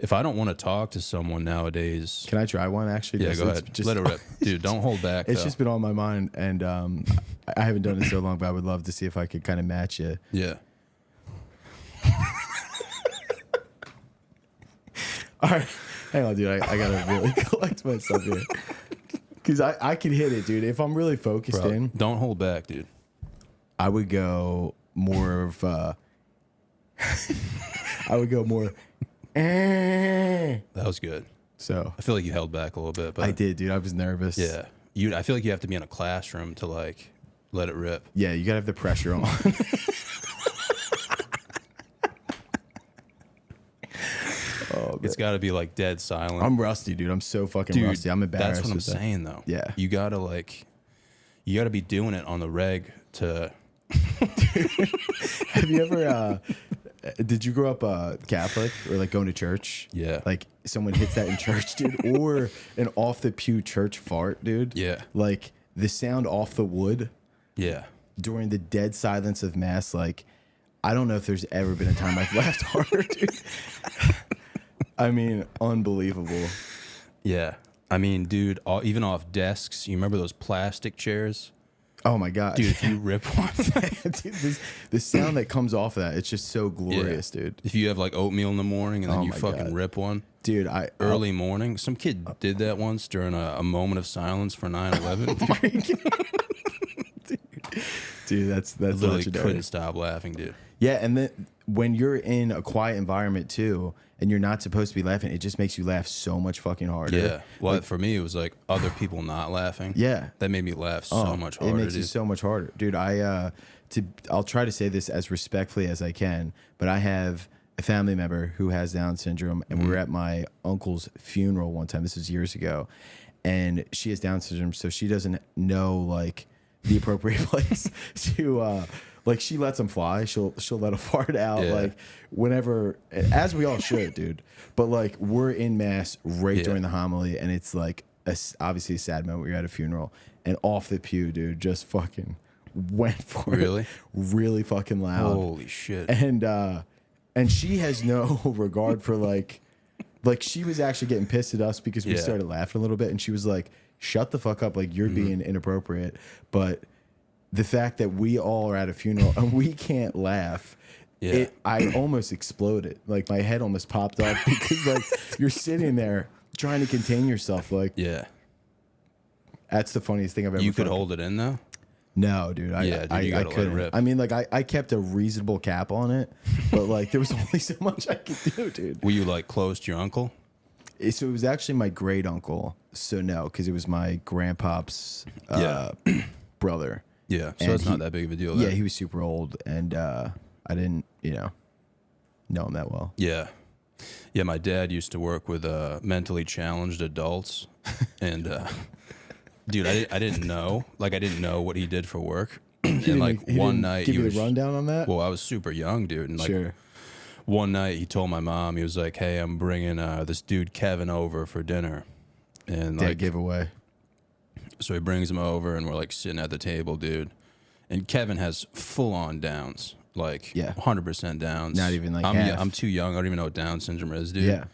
Speaker 1: if I don't want to talk to someone nowadays,
Speaker 2: Can I try one? Actually,
Speaker 1: yeah, go ahead. Let it rip, dude. Don't hold back.
Speaker 2: It's
Speaker 1: though.
Speaker 2: just been on my mind, and I haven't done it so long, but I would love to see if I could kind of match it.
Speaker 1: Yeah.
Speaker 2: All right, hang on, dude. I gotta really collect myself here, because I can hit it, dude. If I'm really focused
Speaker 1: Bro,
Speaker 2: in,
Speaker 1: don't hold back, dude.
Speaker 2: I would go more of. I would go more.
Speaker 1: That was good.
Speaker 2: So
Speaker 1: I feel like you held back a little bit, but
Speaker 2: I did, dude. I was nervous.
Speaker 1: yeah. I feel like you have to be in a classroom to like let it rip.
Speaker 2: Yeah, you gotta have the pressure on.
Speaker 1: It's got to be like dead silent.
Speaker 2: I'm rusty, dude. I'm so fucking
Speaker 1: Dude,
Speaker 2: rusty. I'm embarrassed.
Speaker 1: that's what I'm
Speaker 2: with that.
Speaker 1: saying though.
Speaker 2: Yeah.
Speaker 1: You got to be doing it on the reg to
Speaker 2: Have you ever? Did you grow up Catholic or like going to church?
Speaker 1: Yeah.
Speaker 2: Like someone hits that in church, dude, or an off the pew church fart, dude.
Speaker 1: Yeah.
Speaker 2: Like the sound off the wood
Speaker 1: yeah.
Speaker 2: during the dead silence of mass. Like, I don't know if there's ever been a time I've laughed harder, dude. I mean, unbelievable.
Speaker 1: Yeah. I mean, dude, even off desks, you remember those plastic chairs?
Speaker 2: Oh my god,
Speaker 1: Dude, if you rip one,
Speaker 2: dude, the sound that comes off of that, it's just so glorious, dude.
Speaker 1: if you have like oatmeal in the morning and then
Speaker 2: Oh
Speaker 1: you
Speaker 2: my
Speaker 1: fucking
Speaker 2: God.
Speaker 1: rip one
Speaker 2: Dude,
Speaker 1: early morning. Some kid did that once during a moment of silence for 9/11.
Speaker 2: dude, that's
Speaker 1: Literally
Speaker 2: legendary.
Speaker 1: couldn't stop laughing, dude.
Speaker 2: Yeah, and then when you're in a quiet environment too, and you're not supposed to be laughing, it just makes you laugh so much fucking harder.
Speaker 1: Yeah. Well, for me, it was like other people not laughing.
Speaker 2: Yeah.
Speaker 1: That made me laugh so much harder.
Speaker 2: It makes
Speaker 1: dude.
Speaker 2: it so much harder, dude. I'll try to say this as respectfully as I can, but I have a family member who has Down syndrome, and we were at my uncle's funeral one time. This was years ago, and she has Down syndrome, so she doesn't know like the appropriate place to. Like she lets them fly. She'll let a fart out
Speaker 1: Yeah.
Speaker 2: like whenever, as we all should, dude. But like we're in mass right during the homily, and it's like obviously a sad moment. We're at a funeral, and off the pew, dude, just fucking went for
Speaker 1: Really?
Speaker 2: it, really fucking loud.
Speaker 1: Holy shit.
Speaker 2: And she has no regard for like she was actually getting pissed at us because we
Speaker 1: Yeah.
Speaker 2: started laughing a little bit, and she was like, "Shut the fuck up! Like you're being inappropriate." But the fact that we all are at a funeral and we can't laugh,
Speaker 1: Yeah.
Speaker 2: I almost exploded. Like my head almost popped up because like you're sitting there trying to contain yourself. Like
Speaker 1: Yeah.
Speaker 2: that's the funniest thing I've ever.
Speaker 1: You could
Speaker 2: fucking-
Speaker 1: hold it in though?
Speaker 2: No, dude.
Speaker 1: Yeah, dude, you
Speaker 2: I
Speaker 1: gotta let it
Speaker 2: couldn't.
Speaker 1: rip.
Speaker 2: I mean, like I kept a reasonable cap on it, but like there was only so much I could do, dude.
Speaker 1: Were you like close to your uncle?
Speaker 2: So it was actually my great uncle. So no, because it was my grandpa's brother.
Speaker 1: Yeah. So
Speaker 2: And
Speaker 1: it's
Speaker 2: he-
Speaker 1: not that big of a deal.
Speaker 2: Yeah,
Speaker 1: then.
Speaker 2: he was super old, and I didn't, know him that well.
Speaker 1: Yeah. Yeah, my dad used to work with mentally challenged adults. And dude, I didn't know. Like I didn't know what he did for work. And like
Speaker 2: He
Speaker 1: one
Speaker 2: didn't
Speaker 1: night
Speaker 2: give
Speaker 1: he
Speaker 2: you
Speaker 1: was
Speaker 2: the rundown on that.
Speaker 1: Well, I was super young, dude, and like
Speaker 2: Sure.
Speaker 1: one night he told my mom, he was like, "Hey, I'm bringing this dude Kevin over for dinner." And
Speaker 2: Dead
Speaker 1: like
Speaker 2: giveaway.
Speaker 1: so he brings him over and we're like sitting at the table, dude. And Kevin has full on downs. Like
Speaker 2: Yeah.
Speaker 1: 100% downs.
Speaker 2: Not even, like,
Speaker 1: I'm,
Speaker 2: half.
Speaker 1: I'm too young. I don't even know what Down syndrome is, dude.
Speaker 2: Yeah.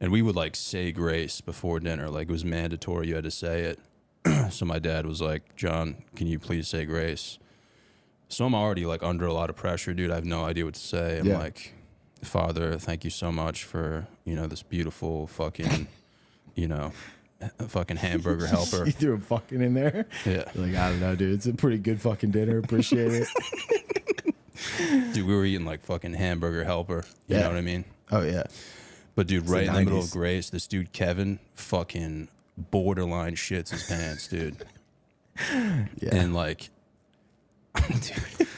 Speaker 1: And we would like say grace before dinner. Like it was mandatory. You had to say it. So my dad was like, "John, can you please say grace?" So I'm already like under a lot of pressure, dude. I have no idea what to say. I'm
Speaker 2: Yeah.
Speaker 1: like, "Father, thank you so much for, this beautiful fucking, a fucking hamburger helper.
Speaker 2: You threw a fucking in there.
Speaker 1: Yeah.
Speaker 2: You're like, I don't know, dude. It's a pretty good fucking dinner. Appreciate it.
Speaker 1: Dude, we were eating like fucking hamburger helper. You
Speaker 2: Yeah.
Speaker 1: know what I mean?
Speaker 2: Oh yeah.
Speaker 1: But dude,
Speaker 2: the
Speaker 1: right in the middle of
Speaker 2: 90s.
Speaker 1: Grace, this dude Kevin fucking borderline shits his pants, dude.
Speaker 2: Yeah.
Speaker 1: And like, dude,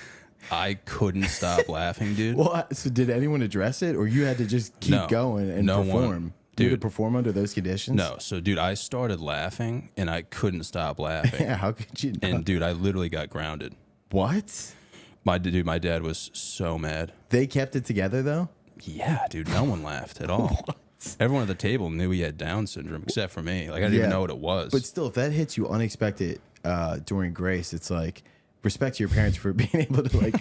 Speaker 1: I couldn't stop laughing, dude.
Speaker 2: Well, so did anyone address it, or you had to just keep
Speaker 1: No.
Speaker 2: going and
Speaker 1: No one.
Speaker 2: perform? You had to
Speaker 1: Dude.
Speaker 2: perform under those conditions?
Speaker 1: No, so dude, I started laughing and I couldn't stop laughing.
Speaker 2: Yeah, how could you not?
Speaker 1: And dude, I literally got grounded.
Speaker 2: What?
Speaker 1: My dad was so mad.
Speaker 2: They kept it together though?
Speaker 1: Yeah, dude, no one laughed at all. Everyone at the table knew he had Down syndrome except for me. Like I didn't even know what it was.
Speaker 2: But still, if that hits you unexpected during Grace, it's like respect to your parents for being able to like.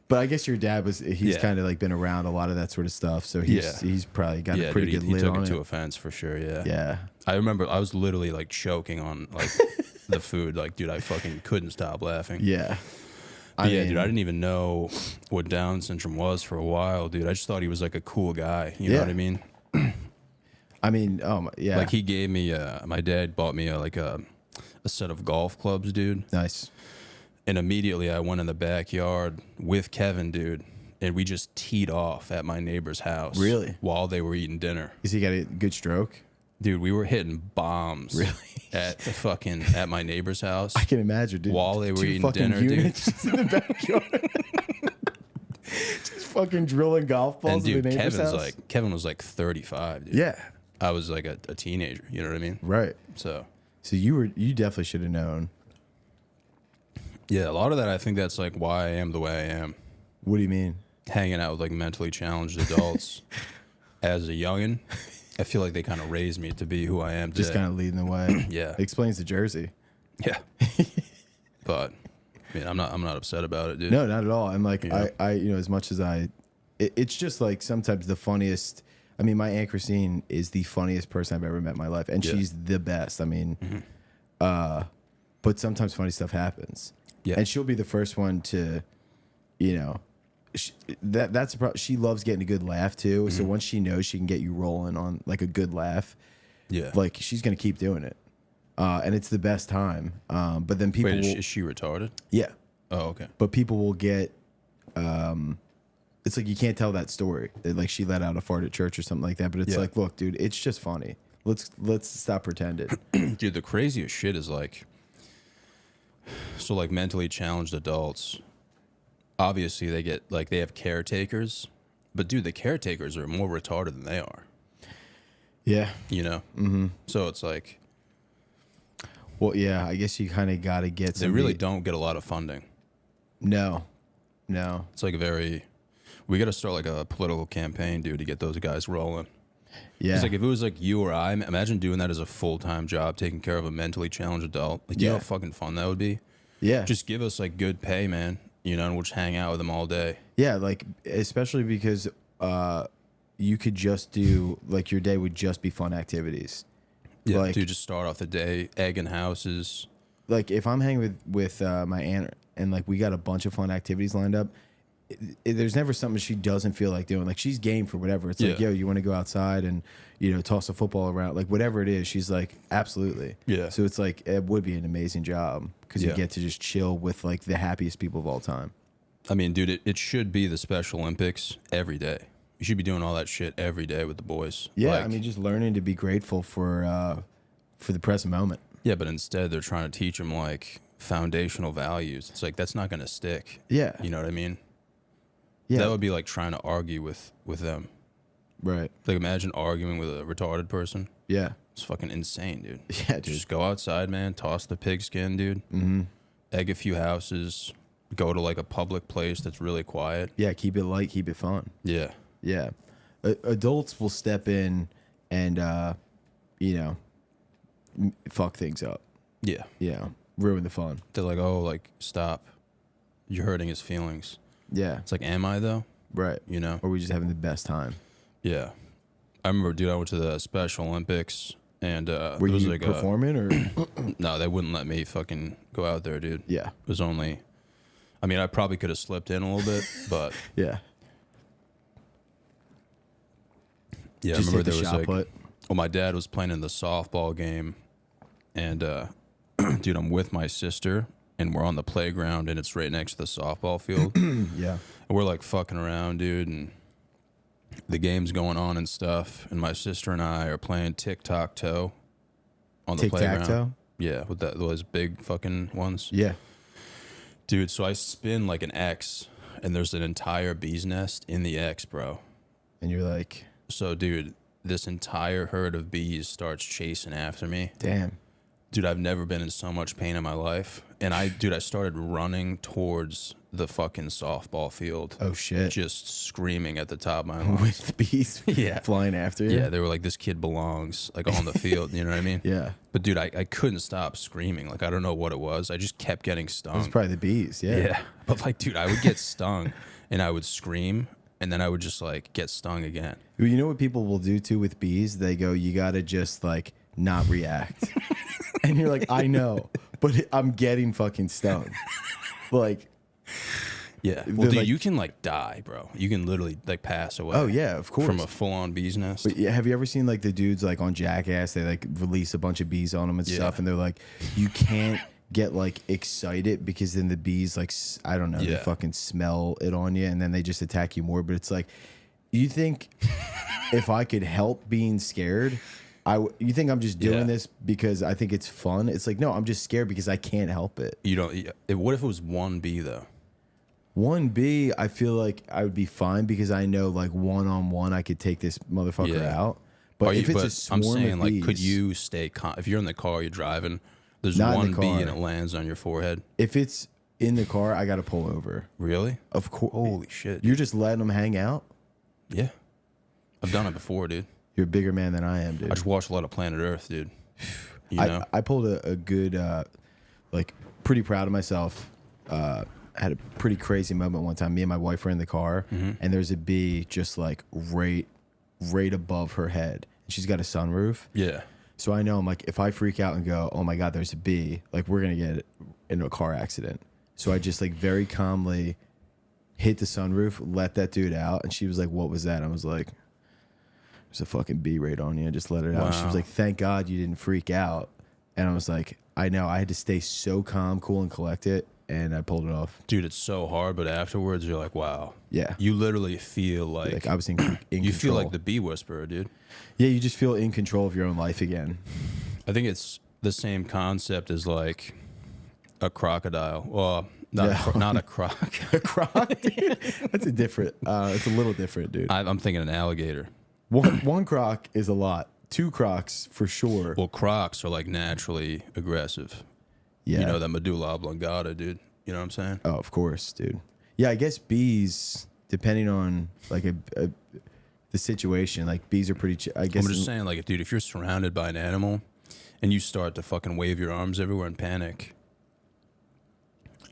Speaker 2: But I guess your dad he's
Speaker 1: Yeah.
Speaker 2: kind of like been around a lot of that sort of stuff, so he's probably got a pretty
Speaker 1: dude,
Speaker 2: good
Speaker 1: he
Speaker 2: lid
Speaker 1: took
Speaker 2: on
Speaker 1: it
Speaker 2: it.
Speaker 1: to offense for sure. Yeah.
Speaker 2: Yeah.
Speaker 1: I remember I was literally like choking on like the food. Like, dude, I fucking couldn't stop laughing.
Speaker 2: Yeah.
Speaker 1: But yeah, dude, I didn't even know what Down syndrome was for a while, dude. I just thought he was like a cool guy. You know
Speaker 2: Yeah.
Speaker 1: what I mean?
Speaker 2: Yeah.
Speaker 1: Like he gave me, my dad bought me a set of golf clubs, dude.
Speaker 2: Nice.
Speaker 1: And immediately I went in the backyard with Kevin, dude, and we just teed off at my neighbor's house.
Speaker 2: Really?
Speaker 1: While they were eating dinner.
Speaker 2: Is he got a good stroke?
Speaker 1: Dude, we were hitting bombs.
Speaker 2: Really?
Speaker 1: At my neighbor's house.
Speaker 2: I can imagine, dude.
Speaker 1: While they were
Speaker 2: Two
Speaker 1: eating
Speaker 2: fucking
Speaker 1: dinner, dude.
Speaker 2: units just in the backyard. Just fucking drilling golf balls
Speaker 1: And
Speaker 2: in
Speaker 1: dude,
Speaker 2: the neighbor's house.
Speaker 1: Kevin was like 35, dude.
Speaker 2: Yeah.
Speaker 1: I was like a teenager, you know what I mean?
Speaker 2: Right.
Speaker 1: So
Speaker 2: You definitely should have known.
Speaker 1: yeah, a lot of that, I think that's like why I am the way I am.
Speaker 2: What do you mean?
Speaker 1: Hanging out with like mentally challenged adults as a youngin', I feel like they kind of raised me to be who I am today.
Speaker 2: Just kind of leading the way.
Speaker 1: Yeah.
Speaker 2: Explains the jersey.
Speaker 1: Yeah. But I mean, I'm not upset about it, dude.
Speaker 2: No, not at all. I'm like,
Speaker 1: Yeah.
Speaker 2: I as much as it's just like sometimes the funniest. I mean, my Aunt Christine is the funniest person I've ever met in my life, and
Speaker 1: Yeah.
Speaker 2: she's the best. I mean, but sometimes funny stuff happens.
Speaker 1: Yeah.
Speaker 2: And she'll be the first one to, that's a she loves getting a good laugh too. So once she knows she can get you rolling on like a good laugh,
Speaker 1: Yeah.
Speaker 2: like she's gonna keep doing it, and it's the best time. But then people,
Speaker 1: Wait,
Speaker 2: will,
Speaker 1: is she retarded?
Speaker 2: yeah,
Speaker 1: Oh, okay.
Speaker 2: but people will get, it's like you can't tell that story that like she let out a fart at church or something like that. But it's
Speaker 1: Yeah.
Speaker 2: like, look, dude, it's just funny. Let's stop pretending.
Speaker 1: Dude, the craziest shit is like, so like mentally challenged adults, obviously they have caretakers, but dude, the caretakers are more retarded than they are,
Speaker 2: Yeah.
Speaker 1: you know? Mm-hmm. So it's like,
Speaker 2: Well, yeah. I guess you kind of got to get.
Speaker 1: they really don't get a lot of funding.
Speaker 2: No.
Speaker 1: It's like we got to start like a political campaign, dude, to get those guys rolling.
Speaker 2: Yeah.
Speaker 1: It's like if it was like you or I, imagine doing that as a full-time job, taking care of a mentally challenged adult. Like, you know
Speaker 2: Yeah.
Speaker 1: how fucking fun that would be?
Speaker 2: Yeah.
Speaker 1: Just give us like good pay, man. You know, and we'll just hang out with them all day.
Speaker 2: Yeah, like especially because you could just do like your day would just be fun activities.
Speaker 1: Yeah,
Speaker 2: Like-
Speaker 1: dude, just start off the day, egging houses.
Speaker 2: Like if I'm hanging with my aunt and like we got a bunch of fun activities lined up, there's never something she doesn't feel like doing. Like she's game for whatever. It's like,
Speaker 1: Yeah.
Speaker 2: yo, you want to go outside and toss a football around, like whatever it is. She's like, absolutely.
Speaker 1: Yeah.
Speaker 2: So it's like it would be an amazing job because you
Speaker 1: Yeah.
Speaker 2: get to just chill with like the happiest people of all time.
Speaker 1: I mean, dude, it should be the Special Olympics every day. You should be doing all that shit every day with the boys.
Speaker 2: Yeah,
Speaker 1: Like,
Speaker 2: I mean, just learning to be grateful for the present moment.
Speaker 1: yeah, but instead they're trying to teach them like foundational values. It's like that's not going to stick.
Speaker 2: Yeah.
Speaker 1: You know what I mean?
Speaker 2: Yeah.
Speaker 1: That would be like trying to argue with them.
Speaker 2: Right.
Speaker 1: Like imagine arguing with a retarded person.
Speaker 2: Yeah.
Speaker 1: It's fucking insane, dude.
Speaker 2: Yeah, dude.
Speaker 1: Just go outside, man. Toss the pigskin, dude. Mm-hmm. Egg a few houses. Go to like a public place that's really quiet.
Speaker 2: Yeah. Keep it light. Keep it fun.
Speaker 1: Yeah.
Speaker 2: Yeah. Adults will step in and, fuck things up.
Speaker 1: Yeah.
Speaker 2: Ruin the fun.
Speaker 1: They're like, oh, like, stop. You're hurting his feelings.
Speaker 2: Yeah.
Speaker 1: It's like, am I though?
Speaker 2: Right.
Speaker 1: You know?
Speaker 2: Or we just having the best time.
Speaker 1: Yeah. I remember, dude, I went to the Special Olympics and
Speaker 2: Were
Speaker 1: it was
Speaker 2: you
Speaker 1: like
Speaker 2: performing or?
Speaker 1: no, they wouldn't let me fucking go out there, dude.
Speaker 2: Yeah.
Speaker 1: It was only, I mean, I probably could have slipped in a little bit, but
Speaker 2: Yeah.
Speaker 1: yeah,
Speaker 2: Just
Speaker 1: I remember
Speaker 2: hit the
Speaker 1: there was
Speaker 2: shot
Speaker 1: like,
Speaker 2: put.
Speaker 1: Well, my dad was playing in the softball game, and dude, I'm with my sister, and we're on the playground, and it's right next to the softball field.
Speaker 2: Yeah.
Speaker 1: And we're like fucking around, dude, and the game's going on and stuff. And my sister and I are playing tic-tac-toe on the playground.
Speaker 2: Tic-tac-toe?
Speaker 1: Yeah, with those big fucking ones.
Speaker 2: Yeah.
Speaker 1: Dude, so I spin like an X, and there's an entire bee's nest in the X, bro.
Speaker 2: And you're like,
Speaker 1: So, dude, this entire herd of bees starts chasing after me.
Speaker 2: damn.
Speaker 1: Dude, I've never been in so much pain in my life. And I started running towards the fucking softball field.
Speaker 2: Oh, shit.
Speaker 1: Just screaming at the top of my lungs.
Speaker 2: With bees
Speaker 1: Yeah.
Speaker 2: flying after you?
Speaker 1: Yeah, they were like, this kid belongs, like, on the field. You know what I mean?
Speaker 2: Yeah.
Speaker 1: But, dude, I couldn't stop screaming. Like, I don't know what it was. I just kept getting stung.
Speaker 2: It's probably the bees. Yeah.
Speaker 1: Yeah. But, like, dude, I would get stung, and I would scream, and then I would just, like, get stung again.
Speaker 2: You know what people will do too with bees? They go, you got to just like not react. And you're like, I know, but I'm getting fucking stung. Like,
Speaker 1: Yeah.
Speaker 2: They're
Speaker 1: Well, dude,
Speaker 2: like-
Speaker 1: you can, like, die, bro. You can literally, like, pass away.
Speaker 2: oh yeah, of course.
Speaker 1: From a full-on bee's nest.
Speaker 2: But yeah, have you ever seen like the dudes like on Jackass? They like release a bunch of bees on them and
Speaker 1: Yeah.
Speaker 2: stuff, and they're like, you can't get like excited because then the bees like I don't know, they
Speaker 1: Yeah.
Speaker 2: fucking smell it on you, and then they just attack you more. But it's like, you think if I could help being scared, you think I'm just doing
Speaker 1: Yeah.
Speaker 2: this because I think it's fun? It's like, no, I'm just scared because I can't help it.
Speaker 1: You don't. What if it was one bee, though?
Speaker 2: One bee, I feel like I would be fine because I know like one-on-one I could take this motherfucker
Speaker 1: Yeah.
Speaker 2: out. But if it's a
Speaker 1: I'm
Speaker 2: swarm
Speaker 1: saying,
Speaker 2: of
Speaker 1: like,
Speaker 2: bees,
Speaker 1: could you stay calm? If you're in the car, you're driving, there's
Speaker 2: Not in
Speaker 1: one
Speaker 2: the
Speaker 1: bee
Speaker 2: car.
Speaker 1: and it lands on your forehead.
Speaker 2: if it's in the car, I got to pull over.
Speaker 1: Really?
Speaker 2: Of course.
Speaker 1: Holy shit.
Speaker 2: You're just letting them hang out?
Speaker 1: Yeah. I've done it before, dude.
Speaker 2: You're a bigger man than I am,
Speaker 1: I
Speaker 2: dude.
Speaker 1: just watched a lot of Planet Earth, dude. You know?
Speaker 2: I pulled a good, like, pretty proud of myself. Had a pretty crazy moment one time. Me and my wife were in the car,
Speaker 1: Mm-hmm.
Speaker 2: and there's a bee just like right above her head. And she's got a sunroof.
Speaker 1: Yeah.
Speaker 2: So I know I'm like, if I freak out and go, oh my God, there's a bee, like we're going to get into a car accident. So I just like very calmly hit the sunroof, let that dude out. And she was like, what was that? I was like, there's a fucking bee right on you. I just let it out. And she was
Speaker 1: Wow.
Speaker 2: like, thank God you didn't freak out. And I was like, I know. I had to stay so calm, cool, and collected. And I pulled it off.
Speaker 1: Dude, it's so hard, but afterwards you're like, wow.
Speaker 2: Yeah.
Speaker 1: You literally feel like
Speaker 2: Like I was in
Speaker 1: you
Speaker 2: control.
Speaker 1: feel like the bee whisperer, dude.
Speaker 2: Yeah, you just feel in control of your own life again.
Speaker 1: I think it's the same concept as like a crocodile. Well, not,
Speaker 2: Yeah.
Speaker 1: not a croc.
Speaker 2: A croc, dude. That's a different. It's a little different, dude.
Speaker 1: I'm thinking an alligator.
Speaker 2: One croc is a lot. Two crocs for sure.
Speaker 1: Well, crocs are like naturally aggressive.
Speaker 2: Yeah.
Speaker 1: You know, that medulla oblongata, dude. You know what I'm saying?
Speaker 2: Oh, of course, dude. Yeah, I guess bees, depending on like the situation, like bees are pretty. I guess
Speaker 1: I'm just saying, like, dude, if you're surrounded by an animal and you start to fucking wave your arms everywhere and panic,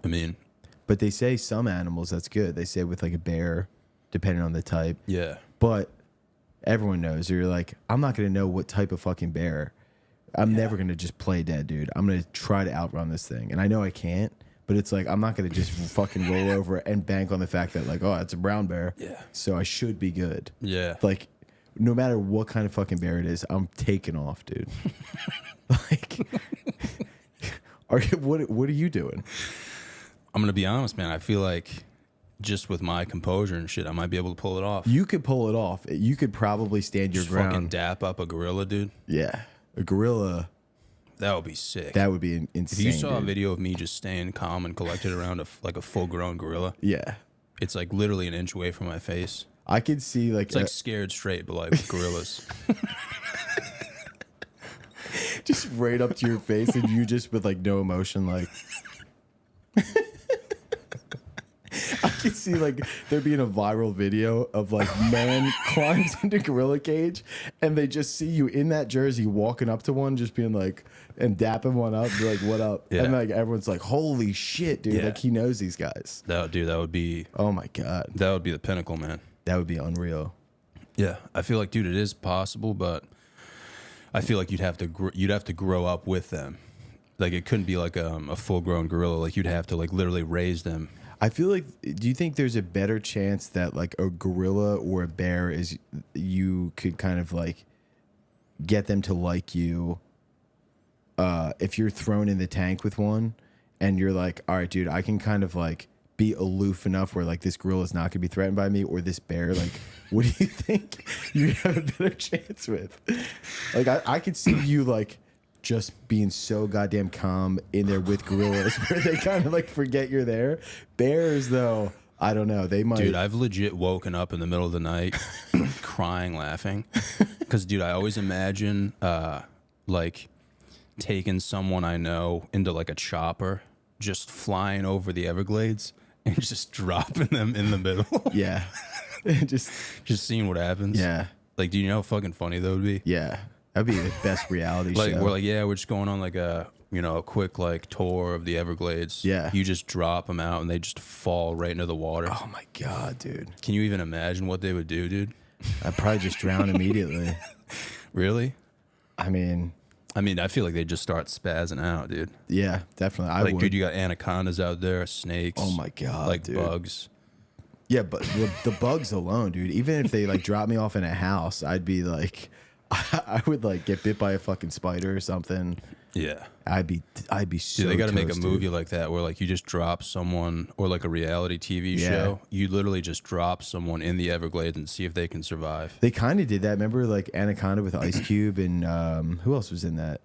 Speaker 1: I mean,
Speaker 2: But they say some animals that's good. They say with like a bear, depending on the type.
Speaker 1: yeah.
Speaker 2: But everyone knows. You're like, I'm not gonna know what type of fucking bear. I'm never gonna just play dead, dude. I'm gonna try to outrun this thing, and I know I can't. But it's like I'm not gonna just fucking roll over and bank on the fact that like, oh, it's a brown bear.
Speaker 1: Yeah.
Speaker 2: So I should be good.
Speaker 1: Yeah.
Speaker 2: Like, no matter what kind of fucking bear it is, I'm taking off, dude. Like, what are you doing?
Speaker 1: I'm going to be honest, man. I feel like just with my composure and shit, I might be able to pull it off.
Speaker 2: You could pull it off. You could probably stand your
Speaker 1: Just fucking
Speaker 2: ground.
Speaker 1: dap up a gorilla, dude.
Speaker 2: Yeah, a gorilla.
Speaker 1: That would be sick.
Speaker 2: That would be
Speaker 1: if
Speaker 2: insane.
Speaker 1: you saw a
Speaker 2: dude.
Speaker 1: video of me just staying calm and collected around like a full-grown gorilla,
Speaker 2: Yeah,
Speaker 1: it's like literally an inch away from my face.
Speaker 2: I could see like,
Speaker 1: It's like scared straight, but like with gorillas.
Speaker 2: just right up to your face, and you just with like no emotion, like. I could see like there being a viral video of like man climbs into gorilla cage, and they just see you in that jersey walking up to one, just being like and dapping one up, be like, "What up?"
Speaker 1: Yeah.
Speaker 2: And like everyone's like, "Holy shit, dude!"
Speaker 1: Yeah.
Speaker 2: Like he knows these guys.
Speaker 1: Dude, that would be
Speaker 2: Oh my god,
Speaker 1: the pinnacle, man.
Speaker 2: that would be unreal.
Speaker 1: Yeah, I feel like, dude, it is possible, but I feel like you'd have to grow up with them. Like it couldn't be like a full-grown gorilla. Like you'd have to like literally raise them.
Speaker 2: I feel like, do you think there's a better chance that like a gorilla or a bear is you could kind of like get them to like you. If you're thrown in the tank with one and you're like, all right, dude, I can kind of like be aloof enough where like this gorilla is not gonna be threatened by me, or this bear, like what do you think you have a better chance with? Like I could see you like just being so goddamn calm in there with gorillas where they kind of like forget you're there. Bears though, I don't know, they might.
Speaker 1: Dude, I've legit woken up in the middle of the night crying, laughing, because dude, I always imagine like taking someone I know into like a chopper, just flying over the Everglades and just dropping them in the middle.
Speaker 2: Yeah. just
Speaker 1: seeing what happens.
Speaker 2: Yeah.
Speaker 1: Like, do you know how fucking funny that would be?
Speaker 2: Yeah. That'd be the best reality
Speaker 1: Like,
Speaker 2: show.
Speaker 1: we're like, yeah, we're just going on like a, you know, a quick like tour of the Everglades.
Speaker 2: Yeah.
Speaker 1: You just drop them out and they just fall right into the water.
Speaker 2: Oh my God, dude.
Speaker 1: Can you even imagine what they would do, dude?
Speaker 2: I'd probably just drown immediately.
Speaker 1: Really?
Speaker 2: I mean,
Speaker 1: I feel like they just start spazzing out, dude.
Speaker 2: yeah, definitely. I
Speaker 1: Like,
Speaker 2: would.
Speaker 1: dude, you got anacondas out there, snakes.
Speaker 2: Oh my God,
Speaker 1: like
Speaker 2: dude.
Speaker 1: bugs.
Speaker 2: Yeah, but the bugs alone, dude. Even if they like drop me off in a house, I'd be like, I would like get bit by a fucking spider or something.
Speaker 1: Yeah.
Speaker 2: I'd be so.
Speaker 1: Dude, they got to make a
Speaker 2: toast,
Speaker 1: movie
Speaker 2: dude.
Speaker 1: like that where like you just drop someone, or like a reality TV
Speaker 2: Yeah.
Speaker 1: show. You literally just drop someone in the Everglades and see if they can survive.
Speaker 2: They kind of did that. Remember, like Anaconda with Ice Cube and who else was in that?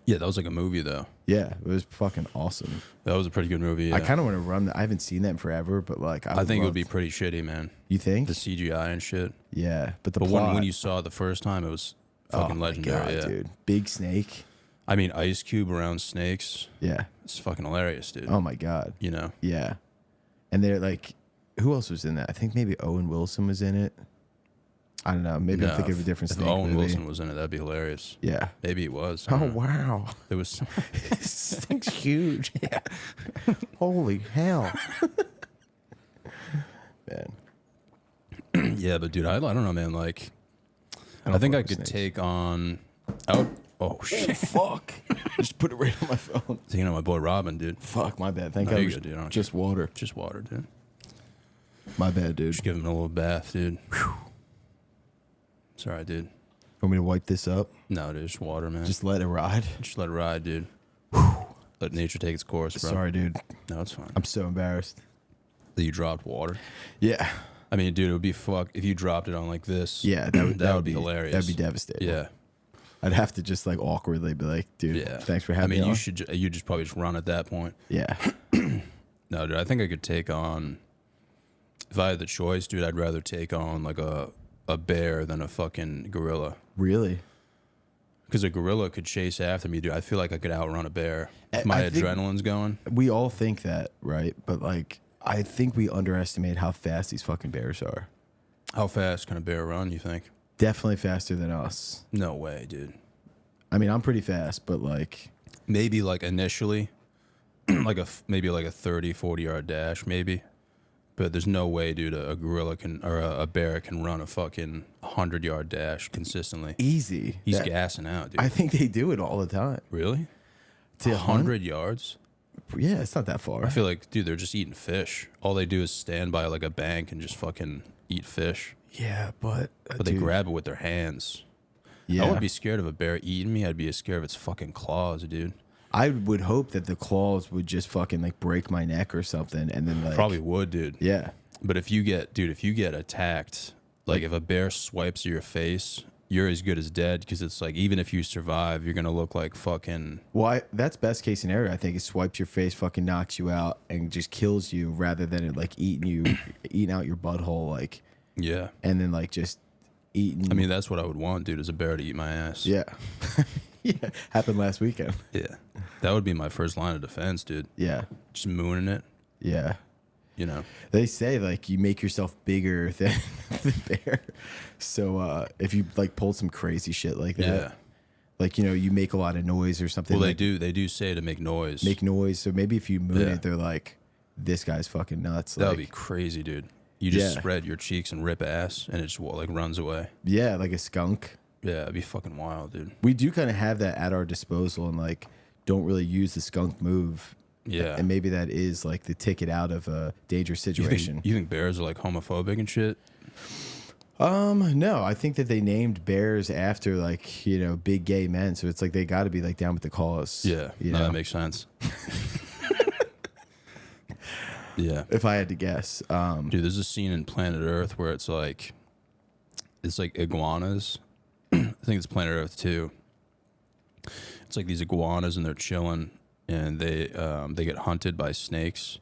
Speaker 1: Yeah, that was like a movie though.
Speaker 2: Yeah, it was fucking awesome.
Speaker 1: That was a pretty good movie. Yeah.
Speaker 2: I kind of want to run that. I haven't seen that in forever, but like
Speaker 1: I think it would be pretty shitty, man.
Speaker 2: You think?
Speaker 1: The CGI and shit.
Speaker 2: Yeah, but the
Speaker 1: But
Speaker 2: plot.
Speaker 1: when you saw it the first time, it was fucking
Speaker 2: my
Speaker 1: legendary.
Speaker 2: God,
Speaker 1: Yeah.
Speaker 2: dude. Big snake.
Speaker 1: I mean, Ice Cube around snakes.
Speaker 2: Yeah.
Speaker 1: It's fucking hilarious, dude.
Speaker 2: Oh my God.
Speaker 1: You know?
Speaker 2: Yeah. And they're like, who else was in that? I think maybe Owen Wilson was in it. I don't know. Maybe I'm thinking of a different
Speaker 1: if
Speaker 2: snake
Speaker 1: Owen
Speaker 2: movie.
Speaker 1: Wilson was in it, that'd be hilarious.
Speaker 2: Yeah.
Speaker 1: Maybe it was. I
Speaker 2: Oh
Speaker 1: don't know.
Speaker 2: wow.
Speaker 1: There was some,
Speaker 2: This thing's huge. Yeah. Holy hell. Man.
Speaker 1: yeah, but dude, I don't know, man. Like, I
Speaker 2: don't
Speaker 1: think
Speaker 2: fuck
Speaker 1: I
Speaker 2: with
Speaker 1: could
Speaker 2: snakes.
Speaker 1: take on. Oh, oh shit!
Speaker 2: Fuck. Just put it right on my phone.
Speaker 1: You know my boy Robin, dude.
Speaker 2: Fuck, my bad. Thank
Speaker 1: No,
Speaker 2: God.
Speaker 1: you're
Speaker 2: It
Speaker 1: good, dude. I
Speaker 2: was
Speaker 1: don't
Speaker 2: just water.
Speaker 1: Just water, dude.
Speaker 2: My bad, dude.
Speaker 1: Just give him a little bath, dude. It's all right, dude.
Speaker 2: Want me to wipe this up?
Speaker 1: No, dude, just water, man.
Speaker 2: Just let it ride?
Speaker 1: Just let it ride, dude. Let nature take its course, bro.
Speaker 2: Sorry, dude.
Speaker 1: No, it's fine.
Speaker 2: I'm so embarrassed.
Speaker 1: That you dropped water.
Speaker 2: Yeah.
Speaker 1: I mean, dude, it would be fuck if you dropped it on like this.
Speaker 2: Yeah,
Speaker 1: that would be hilarious.
Speaker 2: That'd be devastating.
Speaker 1: Yeah,
Speaker 2: I'd have to just like awkwardly be like, dude,
Speaker 1: yeah.
Speaker 2: thanks for having me.
Speaker 1: I mean, you
Speaker 2: on.
Speaker 1: should. You just probably just run at that point.
Speaker 2: Yeah.
Speaker 1: No, dude, I think I could take on. If I had the choice, dude, I'd rather take on like a bear than a fucking gorilla.
Speaker 2: Really?
Speaker 1: Because a gorilla could chase after me, dude. I feel like I could outrun a bear. If my
Speaker 2: I think-
Speaker 1: adrenaline's going.
Speaker 2: We all think that, right? But like, I think we underestimate how fast these fucking bears are.
Speaker 1: How fast can a bear run, you think?
Speaker 2: Definitely faster than us.
Speaker 1: No way, dude.
Speaker 2: I mean, I'm pretty fast, but like,
Speaker 1: Maybe like initially, maybe like a 30, 40-yard dash, maybe. But there's no way, dude, a gorilla can, or a bear can run a fucking 100-yard dash consistently.
Speaker 2: easy.
Speaker 1: He's
Speaker 2: That-
Speaker 1: gassing out, dude.
Speaker 2: I think they do it all the time.
Speaker 1: Really?
Speaker 2: To
Speaker 1: 100 yards?
Speaker 2: Yeah, it's not that far.
Speaker 1: I feel like, dude, they're just eating fish. All they do is stand by like a bank and just fucking eat fish.
Speaker 2: Yeah, but
Speaker 1: But they grab it with their hands.
Speaker 2: Yeah,
Speaker 1: I wouldn't be scared of a bear eating me. I'd be scared of its fucking claws, dude.
Speaker 2: I would hope that the claws would just fucking like break my neck or something, and then like
Speaker 1: Probably would, dude.
Speaker 2: yeah.
Speaker 1: But if you get attacked, like if a bear swipes your face, you're as good as dead, because it's like, even if you survive, you're gonna look like fucking.
Speaker 2: Well, that's best case scenario. I think it swipes your face, fucking knocks you out, and just kills you, rather than it like eating out your butthole, like,
Speaker 1: Yeah.
Speaker 2: and then like just eating.
Speaker 1: I mean, that's what I would want, dude, is a bear to eat my ass.
Speaker 2: yeah, yeah, happened last weekend.
Speaker 1: Yeah. That would be my first line of defense, dude.
Speaker 2: Yeah,
Speaker 1: Just mooning it,
Speaker 2: yeah.
Speaker 1: you know.
Speaker 2: They say like you make yourself bigger than the bear. So if you like pulled some crazy shit like that,
Speaker 1: Yeah.
Speaker 2: like you make a lot of noise or something.
Speaker 1: Well,
Speaker 2: like,
Speaker 1: they do say to make noise.
Speaker 2: make noise. So maybe if you moon
Speaker 1: Yeah.
Speaker 2: it, they're like, this guy's fucking nuts.
Speaker 1: That
Speaker 2: like,
Speaker 1: would be crazy, dude. You just
Speaker 2: Yeah.
Speaker 1: spread your cheeks and rip ass, and it just like runs away.
Speaker 2: yeah, like a skunk.
Speaker 1: Yeah, it'd be fucking wild, dude.
Speaker 2: We do kind of have that at our disposal, and like don't really use the skunk move.
Speaker 1: Yeah.
Speaker 2: And maybe that is like the ticket out of a dangerous
Speaker 1: You
Speaker 2: situation.
Speaker 1: think bears are like homophobic and shit?
Speaker 2: No, I think that they named bears after like, you know, big gay men. So it's like they got to be like down with the cause.
Speaker 1: Yeah,
Speaker 2: You
Speaker 1: no,
Speaker 2: know?
Speaker 1: that makes sense. Yeah,
Speaker 2: If I had to guess.
Speaker 1: dude, there's a scene in Planet Earth where it's like iguanas. I think it's Planet Earth 2. It's like these iguanas and they're chilling, and they get hunted by snakes,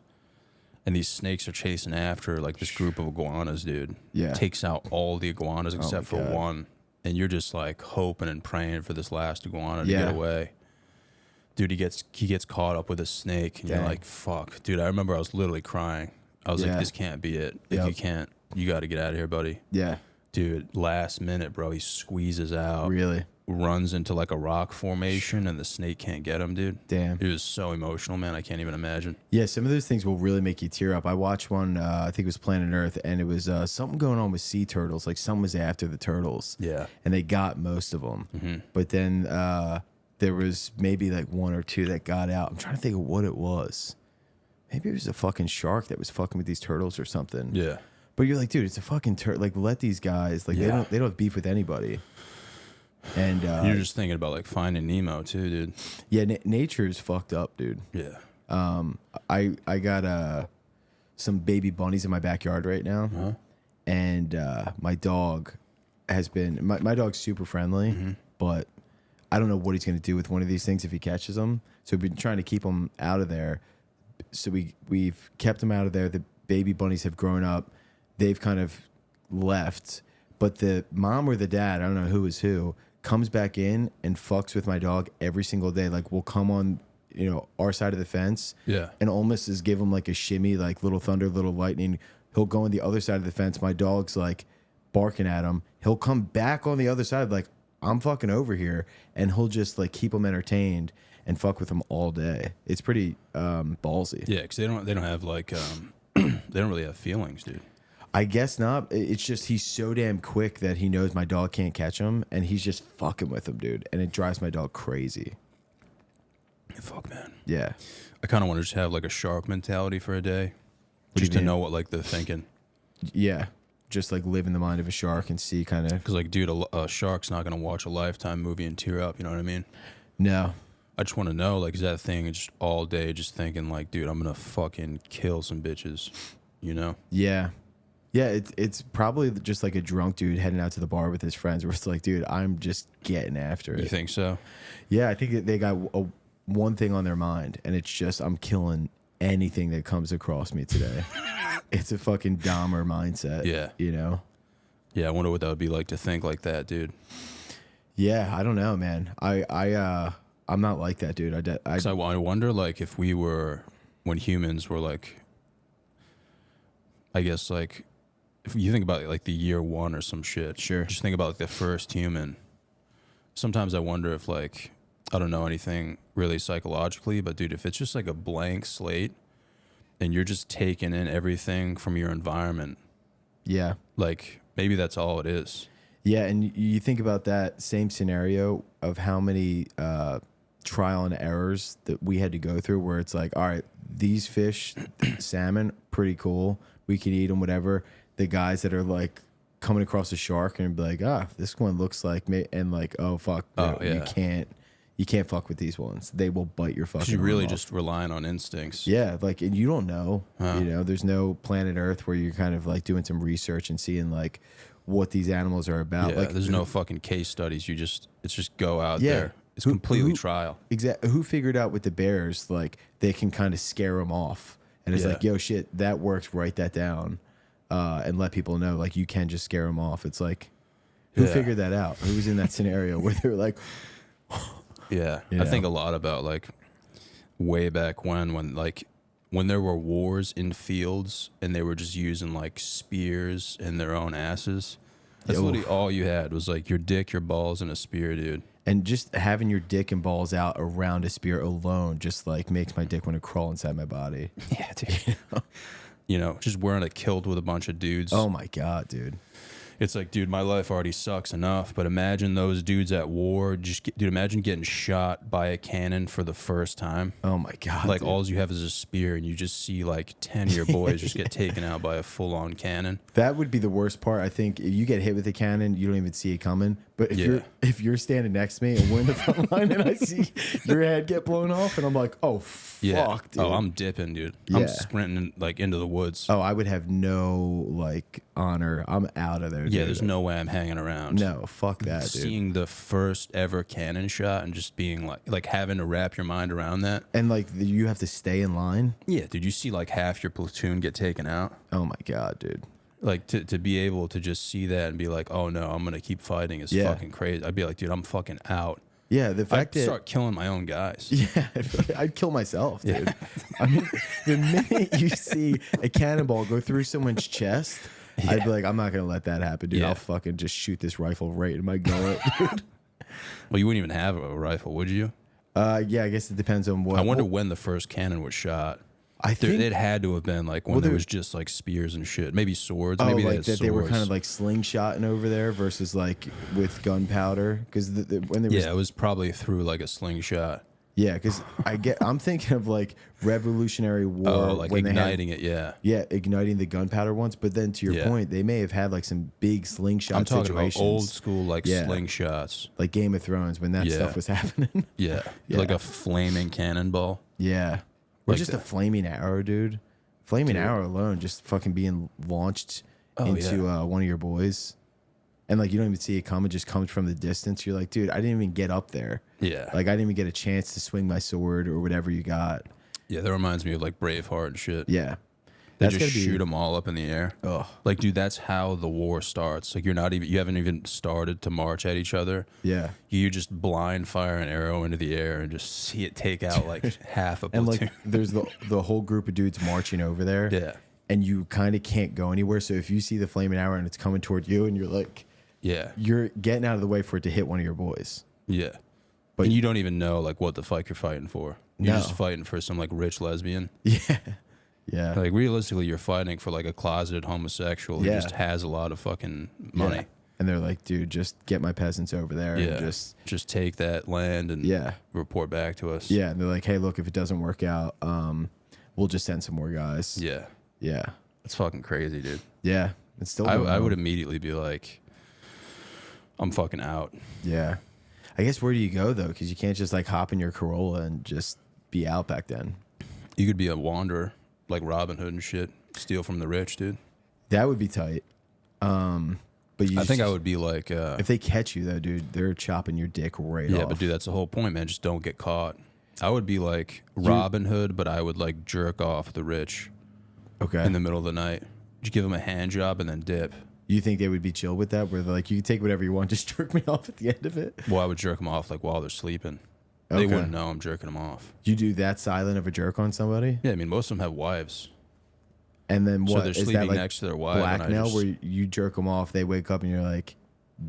Speaker 1: and these snakes are chasing after like this group of iguanas, dude.
Speaker 2: Yeah.
Speaker 1: Takes out all the iguanas except for
Speaker 2: God.
Speaker 1: one, and you're just like hoping and praying for this last iguana to
Speaker 2: Yeah.
Speaker 1: get away. Dude, he gets caught up with a snake, and
Speaker 2: Dang.
Speaker 1: you're like, fuck, dude. I remember I was literally crying. I was
Speaker 2: Yeah.
Speaker 1: like, this can't be it. If
Speaker 2: Yep.
Speaker 1: you got to get out of here, buddy.
Speaker 2: Yeah.
Speaker 1: Dude, last minute, bro, he squeezes out,
Speaker 2: Really?
Speaker 1: runs into like a rock formation, and the snake can't get him, dude.
Speaker 2: Damn.
Speaker 1: It was so emotional, man. I can't even imagine.
Speaker 2: Yeah, some of those things will really make you tear up. I watched one, I think it was Planet Earth, and it was something going on with sea turtles. Like someone was after the turtles.
Speaker 1: Yeah.
Speaker 2: And they got most of them. But then there was maybe like one or two that got out. I'm trying to think of what it was. Maybe it was a fucking shark that was fucking with these turtles or something.
Speaker 1: Yeah.
Speaker 2: But you're like, dude, it's a fucking turtle. Like, let these guys, like,
Speaker 1: Yeah.
Speaker 2: they don't have beef with anybody. And
Speaker 1: You're just thinking about like Finding Nemo too, dude.
Speaker 2: yeah, nature is fucked up, dude.
Speaker 1: Yeah.
Speaker 2: I got some baby bunnies in my backyard right now,
Speaker 1: Uh-huh.
Speaker 2: and my dog has been my dog's super friendly, but I don't know what he's gonna do with one of these things if he catches them. So we've been trying to keep him out of there. So we've kept him out of there. The baby bunnies have grown up. They've kind of left, but the mom or the dad, I don't know who is who, comes back in and fucks with my dog every single day. Like we'll come on, you know, our side of the fence,
Speaker 1: Yeah.
Speaker 2: and almost is give him like a shimmy, like little thunder, little lightning. He'll go on the other side of the fence. My dog's like barking at him. He'll come back on the other side, like I'm fucking over here, and he'll just like keep him entertained and fuck with him all day. It's pretty ballsy.
Speaker 1: Yeah, because they don't have like they don't really have feelings, dude.
Speaker 2: I guess not. It's just he's so damn quick that he knows my dog can't catch him, and he's just fucking with him, dude. And it drives my dog crazy.
Speaker 1: Fuck, man.
Speaker 2: Yeah.
Speaker 1: I kind of want to just have like a shark mentality for a day,
Speaker 2: do you
Speaker 1: just to
Speaker 2: mean?
Speaker 1: know what like they're thinking.
Speaker 2: Yeah. Just like live in the mind of a shark and see kind of.
Speaker 1: Because like, dude, a shark's not gonna watch a Lifetime movie and tear up. You know what I mean?
Speaker 2: No.
Speaker 1: I just want to know, like, is that thing just all day just thinking like, dude, I'm gonna fucking kill some bitches, you know?
Speaker 2: Yeah. Yeah, it's probably just like a drunk dude heading out to the bar with his friends where it's like, dude, I'm just getting after it.
Speaker 1: You think so?
Speaker 2: Yeah, I think that they got one thing on their mind, and it's just I'm killing anything that comes across me today. It's a fucking Dahmer mindset.
Speaker 1: Yeah.
Speaker 2: You know?
Speaker 1: Yeah, I wonder what that would be like to think like that, dude.
Speaker 2: Yeah, I don't know, man. I'm not like that, dude. I
Speaker 1: 'Cause I wonder, like, if we were, when humans were like, I guess, like, if you think about like the year one or some shit.
Speaker 2: Sure.
Speaker 1: Just think about like the first human. Sometimes I wonder if like, I don't know anything really psychologically, but dude, if it's just like a blank slate and you're just taking in everything from your environment,
Speaker 2: yeah.
Speaker 1: like maybe that's all it is.
Speaker 2: Yeah, and you think about that same scenario of how many trial and errors that we had to go through where it's like, all right, these fish, salmon, pretty cool. We can eat them, whatever. The guys that are like coming across a shark and be like, this one looks like me, and like, oh fuck, no,
Speaker 1: yeah.
Speaker 2: you can't fuck with these ones. They will bite your fucking.
Speaker 1: 'Cause you're really
Speaker 2: arm off.
Speaker 1: just relying on instincts.
Speaker 2: Yeah, like, and you don't know, you know, there's no planet Earth where you're kind of like doing some research and seeing like what these animals are about.
Speaker 1: Yeah,
Speaker 2: Like,
Speaker 1: there's no fucking case studies. It's just go out
Speaker 2: Yeah.
Speaker 1: there. It's completely
Speaker 2: Who-
Speaker 1: trial.
Speaker 2: exactly. Who figured out with the bears, like they can kind of scare them off, and it's
Speaker 1: Yeah.
Speaker 2: like, yo, shit, that works. Write that down, and let people know, like, you can just scare them off. It's like, who
Speaker 1: Yeah.
Speaker 2: figured that out? Who was in that scenario where they're like,
Speaker 1: Yeah.
Speaker 2: You
Speaker 1: I think
Speaker 2: know?
Speaker 1: a lot about like way back when there were wars in fields and they were just using like spears and their own asses. That's
Speaker 2: Yo.
Speaker 1: literally all you had was like your dick, your balls, and a spear, dude.
Speaker 2: and just having your dick and balls out around a spear alone just like makes my dick want to crawl inside my body.
Speaker 1: Yeah, dude. You know, just wearing a kilt with a bunch of dudes.
Speaker 2: Oh my god, dude.
Speaker 1: It's like, dude, my life already sucks enough, but imagine those dudes at war. Dude, imagine getting shot by a cannon for the first time.
Speaker 2: Oh my God.
Speaker 1: Like,
Speaker 2: dude.
Speaker 1: all you have is a spear, and you just see like 10 of your boys just get taken out by a full-on cannon.
Speaker 2: That would be the worst part. I think if you get hit with a cannon, you don't even see it coming. But if you're standing next to me and we're in the front line and I see your head get blown off, and I'm like, oh fuck, dude.
Speaker 1: Oh, I'm dipping, dude.
Speaker 2: Yeah.
Speaker 1: I'm sprinting like into the woods.
Speaker 2: Oh, I would have no like honor. I'm out of there.
Speaker 1: Yeah,
Speaker 2: dude.
Speaker 1: there's no way I'm hanging around.
Speaker 2: No, fuck that, dude.
Speaker 1: Seeing the first ever cannon shot and just being like having to wrap your mind around that.
Speaker 2: And like you have to stay in line.
Speaker 1: Yeah, dude, you see like half your platoon get taken out.
Speaker 2: Oh my God, dude.
Speaker 1: Like to be able to just see that and be like, oh no, I'm gonna keep fighting is fucking crazy. I'd be like, dude, I'm fucking out.
Speaker 2: Yeah, the fact
Speaker 1: I'd
Speaker 2: that
Speaker 1: start killing my own guys.
Speaker 2: yeah, I'd kill myself, dude. I mean, the minute you see a cannonball go through someone's chest, I'd be like, I'm not gonna let that happen, dude.
Speaker 1: Yeah.
Speaker 2: I'll fucking just shoot this rifle right in my gullet, dude.
Speaker 1: Well, you wouldn't even have a rifle, would you?
Speaker 2: Yeah, I guess it depends on what.
Speaker 1: I wonder when the first cannon was shot.
Speaker 2: I think
Speaker 1: It had to have been like when there was just like spears and shit. Maybe swords.
Speaker 2: oh,
Speaker 1: Maybe
Speaker 2: like
Speaker 1: they
Speaker 2: that they were kind of like slingshotting over there versus like with gunpowder because when there was
Speaker 1: it was probably through like a slingshot.
Speaker 2: yeah, because I'm thinking of like Revolutionary War,
Speaker 1: Oh, like
Speaker 2: when
Speaker 1: igniting it, yeah.
Speaker 2: Yeah, igniting the gunpowder ones. But then to your
Speaker 1: Yeah.
Speaker 2: point, they may have had like some big slingshot
Speaker 1: I'm talking
Speaker 2: situations,
Speaker 1: about old school like
Speaker 2: Yeah.
Speaker 1: slingshots.
Speaker 2: like Game of Thrones when that
Speaker 1: Yeah.
Speaker 2: stuff was happening.
Speaker 1: Yeah.
Speaker 2: Yeah.
Speaker 1: Like a flaming cannonball.
Speaker 2: Yeah, or
Speaker 1: Like
Speaker 2: just a
Speaker 1: that.
Speaker 2: flaming arrow, dude. Flaming
Speaker 1: Dude.
Speaker 2: arrow alone, just fucking being launched into
Speaker 1: yeah.
Speaker 2: one of your boys, and like you don't even see it come. It just comes from the distance. You're like, dude, I didn't even get up there.
Speaker 1: Yeah.
Speaker 2: Like I didn't even get a chance to swing my sword or whatever you got.
Speaker 1: Yeah, that reminds me of like Braveheart and shit.
Speaker 2: Yeah,
Speaker 1: They
Speaker 2: that's
Speaker 1: just
Speaker 2: gotta be
Speaker 1: shoot them all up in the air.
Speaker 2: Oh.
Speaker 1: Like, dude, that's how the war starts. Like, you haven't even started to march at each other.
Speaker 2: Yeah,
Speaker 1: You just blind fire an arrow into the air and just see it take out like half a
Speaker 2: and
Speaker 1: platoon.
Speaker 2: like there's the whole group of dudes marching over there.
Speaker 1: Yeah.
Speaker 2: and you kind of can't go anywhere. So if you see the flaming arrow and it's coming toward you, and you're like,
Speaker 1: Yeah.
Speaker 2: you're getting out of the way for it to hit one of your boys.
Speaker 1: Yeah.
Speaker 2: But-
Speaker 1: And you don't even know like what the fuck you're fighting for. You're
Speaker 2: No.
Speaker 1: just fighting for some like rich lesbian.
Speaker 2: Yeah, yeah.
Speaker 1: Like realistically, you're fighting for like a closeted homosexual who
Speaker 2: Yeah.
Speaker 1: just has a lot of fucking money.
Speaker 2: Yeah. And they're like, dude, just get my peasants over there.
Speaker 1: Yeah.
Speaker 2: And
Speaker 1: just take that land and
Speaker 2: Yeah.
Speaker 1: report back to us.
Speaker 2: yeah. And they're like, hey, look, if it doesn't work out, we'll just send some more guys.
Speaker 1: Yeah.
Speaker 2: Yeah.
Speaker 1: It's fucking crazy, dude.
Speaker 2: Yeah. It's still
Speaker 1: I
Speaker 2: going
Speaker 1: would
Speaker 2: on.
Speaker 1: immediately be like, I'm fucking out.
Speaker 2: Yeah. I guess where do you go, though? Because you can't just like hop in your Corolla and just be out back then.
Speaker 1: You could be a wanderer, like Robin Hood and shit. Steal from the rich, dude.
Speaker 2: That would be tight. But you
Speaker 1: I think I
Speaker 2: just-
Speaker 1: would be like,
Speaker 2: If they catch you, though, dude, they're chopping your dick right off.
Speaker 1: yeah, but dude, that's the whole point, man. Just don't get caught. I would be like Robin Hood, but I would like jerk off the rich
Speaker 2: Okay.
Speaker 1: in the middle of the night. Just give them a hand job and then dip.
Speaker 2: You think they would be chill with that? Where they're like, you can take whatever you want, just jerk me off at the end of it?
Speaker 1: Well, I would jerk them off like while they're sleeping. They
Speaker 2: Okay.
Speaker 1: wouldn't know I'm jerking them off.
Speaker 2: You do that silent of a jerk on somebody?
Speaker 1: Yeah, I mean, most of them have wives.
Speaker 2: And then
Speaker 1: So
Speaker 2: what?
Speaker 1: they're
Speaker 2: Is that
Speaker 1: sleeping
Speaker 2: like
Speaker 1: next to their wife. and I
Speaker 2: blackmail
Speaker 1: just-
Speaker 2: where you jerk them off, they wake up and you're like,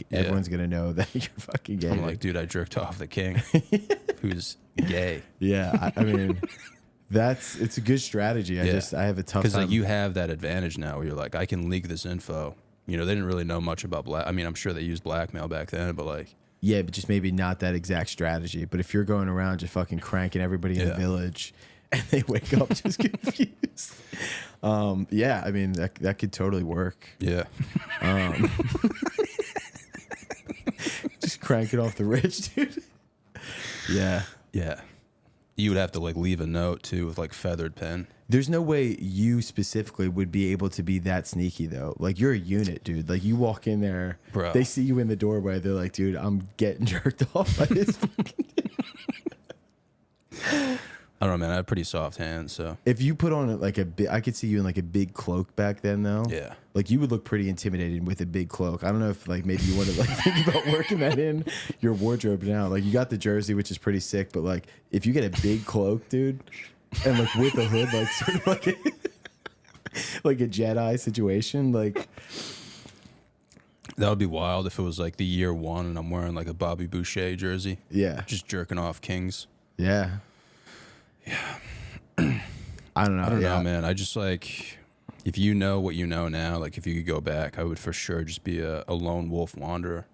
Speaker 1: Yeah.
Speaker 2: everyone's going to know that you're fucking gay.
Speaker 1: I'm like, dude, I jerked off the king who's gay.
Speaker 2: yeah, I mean, it's a good strategy. I have a tough
Speaker 1: Because
Speaker 2: time.
Speaker 1: like you have that advantage now where you're like, I can leak this info. You know, they didn't really know much about I mean, I'm sure they used blackmail back then, but like,
Speaker 2: yeah, but just maybe not that exact strategy. But if you're going around just fucking cranking everybody in the
Speaker 1: Yeah.
Speaker 2: village and they wake up just confused. Yeah, I mean, that could totally work.
Speaker 1: yeah.
Speaker 2: Just crank it off the rich, dude. Yeah.
Speaker 1: Yeah. You would have to like leave a note too with like feathered pen.
Speaker 2: There's no way you specifically would be able to be that sneaky though. Like you're a unit, dude. Like you walk in there,
Speaker 1: Bro.
Speaker 2: they see you in the doorway. They're like, dude, I'm getting jerked off by this.
Speaker 1: I don't know, man. I have pretty soft hands, so
Speaker 2: If you put on like I could see you in like a big cloak back then though.
Speaker 1: yeah.
Speaker 2: Like you would look pretty intimidating with a big cloak. I don't know if like maybe you want to like think about working that in your wardrobe now. Like you got the jersey, which is pretty sick, but like if you get a big cloak, dude, and like with a hood, like sort of like like a Jedi situation, like
Speaker 1: That would be wild if it was like the year one and I'm wearing like a Bobby Boucher jersey,
Speaker 2: yeah,
Speaker 1: just jerking off kings.
Speaker 2: yeah. I don't know.
Speaker 1: I don't
Speaker 2: yeah.
Speaker 1: know, man. I just like if you know what you know now, like if you could go back, I would for sure just be a lone wolf wanderer.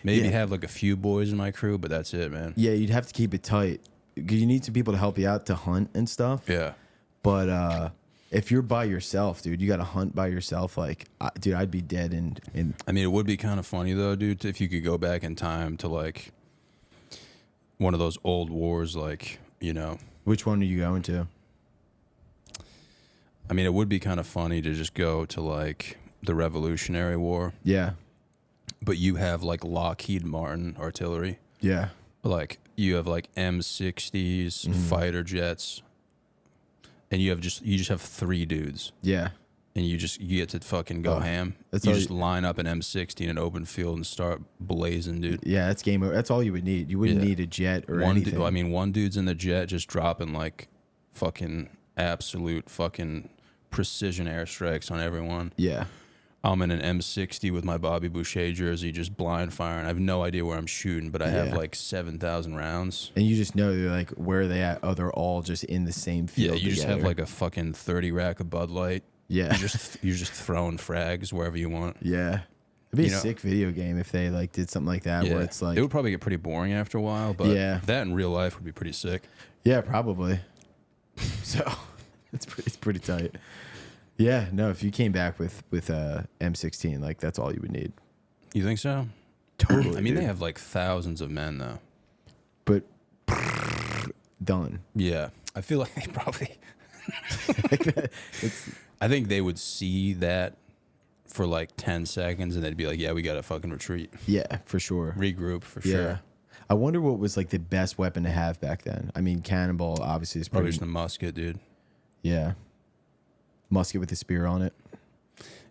Speaker 1: Maybe have like a few boys in my crew, but that's it, man.
Speaker 2: Yeah, you'd have to keep it tight. 'Cause you need some people to help you out to hunt and stuff.
Speaker 1: Yeah.
Speaker 2: But if you're by yourself, dude, you got to hunt by yourself. Like, dude, I'd be dead.
Speaker 1: I mean, it would be kind of funny though, dude, if you could go back in time to like one of those old wars, like, you know.
Speaker 2: Which one are you going to?
Speaker 1: I mean, it would be kind of funny to just go to like the Revolutionary War.
Speaker 2: Yeah.
Speaker 1: But you have like Lockheed Martin artillery.
Speaker 2: Yeah.
Speaker 1: Like you have like M60s, fighter jets, and you just have 3 dudes.
Speaker 2: Yeah.
Speaker 1: And you get to fucking go ham. You just line up an M60 in an open field and start blazing, dude.
Speaker 2: Yeah, that's game over. That's all you would need. You wouldn't need a jet or anything.
Speaker 1: I mean, one dude's in the jet just dropping like fucking absolute fucking precision airstrikes on everyone.
Speaker 2: Yeah.
Speaker 1: I'm in an M60 with my Bobby Boucher jersey, just blind firing. I have no idea where I'm shooting, but I have like 7,000 rounds.
Speaker 2: And you just know they're like, where are they at? Oh, they're all just in the same field.
Speaker 1: Yeah, you just have like a fucking 30 rack of Bud Light.
Speaker 2: Yeah.
Speaker 1: You're just throwing frags wherever you want.
Speaker 2: Yeah. It'd be a sick video game if they like did something like that where it's like,
Speaker 1: it would probably get pretty boring after a while, but that in real life would be pretty sick.
Speaker 2: Yeah, probably. So it's pretty tight. Yeah, no, if you came back with M16, like that's all you would need.
Speaker 1: You think so?
Speaker 2: Totally.
Speaker 1: I mean, they have like thousands of men though.
Speaker 2: But done.
Speaker 1: Yeah. I feel like they probably I think they would see that for like 10 seconds and they'd be like, yeah, we got to fucking retreat.
Speaker 2: Yeah, for sure.
Speaker 1: Regroup for
Speaker 2: Yeah.
Speaker 1: sure.
Speaker 2: I wonder what was like the best weapon to have back then. I mean, cannonball obviously is
Speaker 1: Probably
Speaker 2: pretty.
Speaker 1: just a musket, dude.
Speaker 2: Yeah. Musket with a spear on it.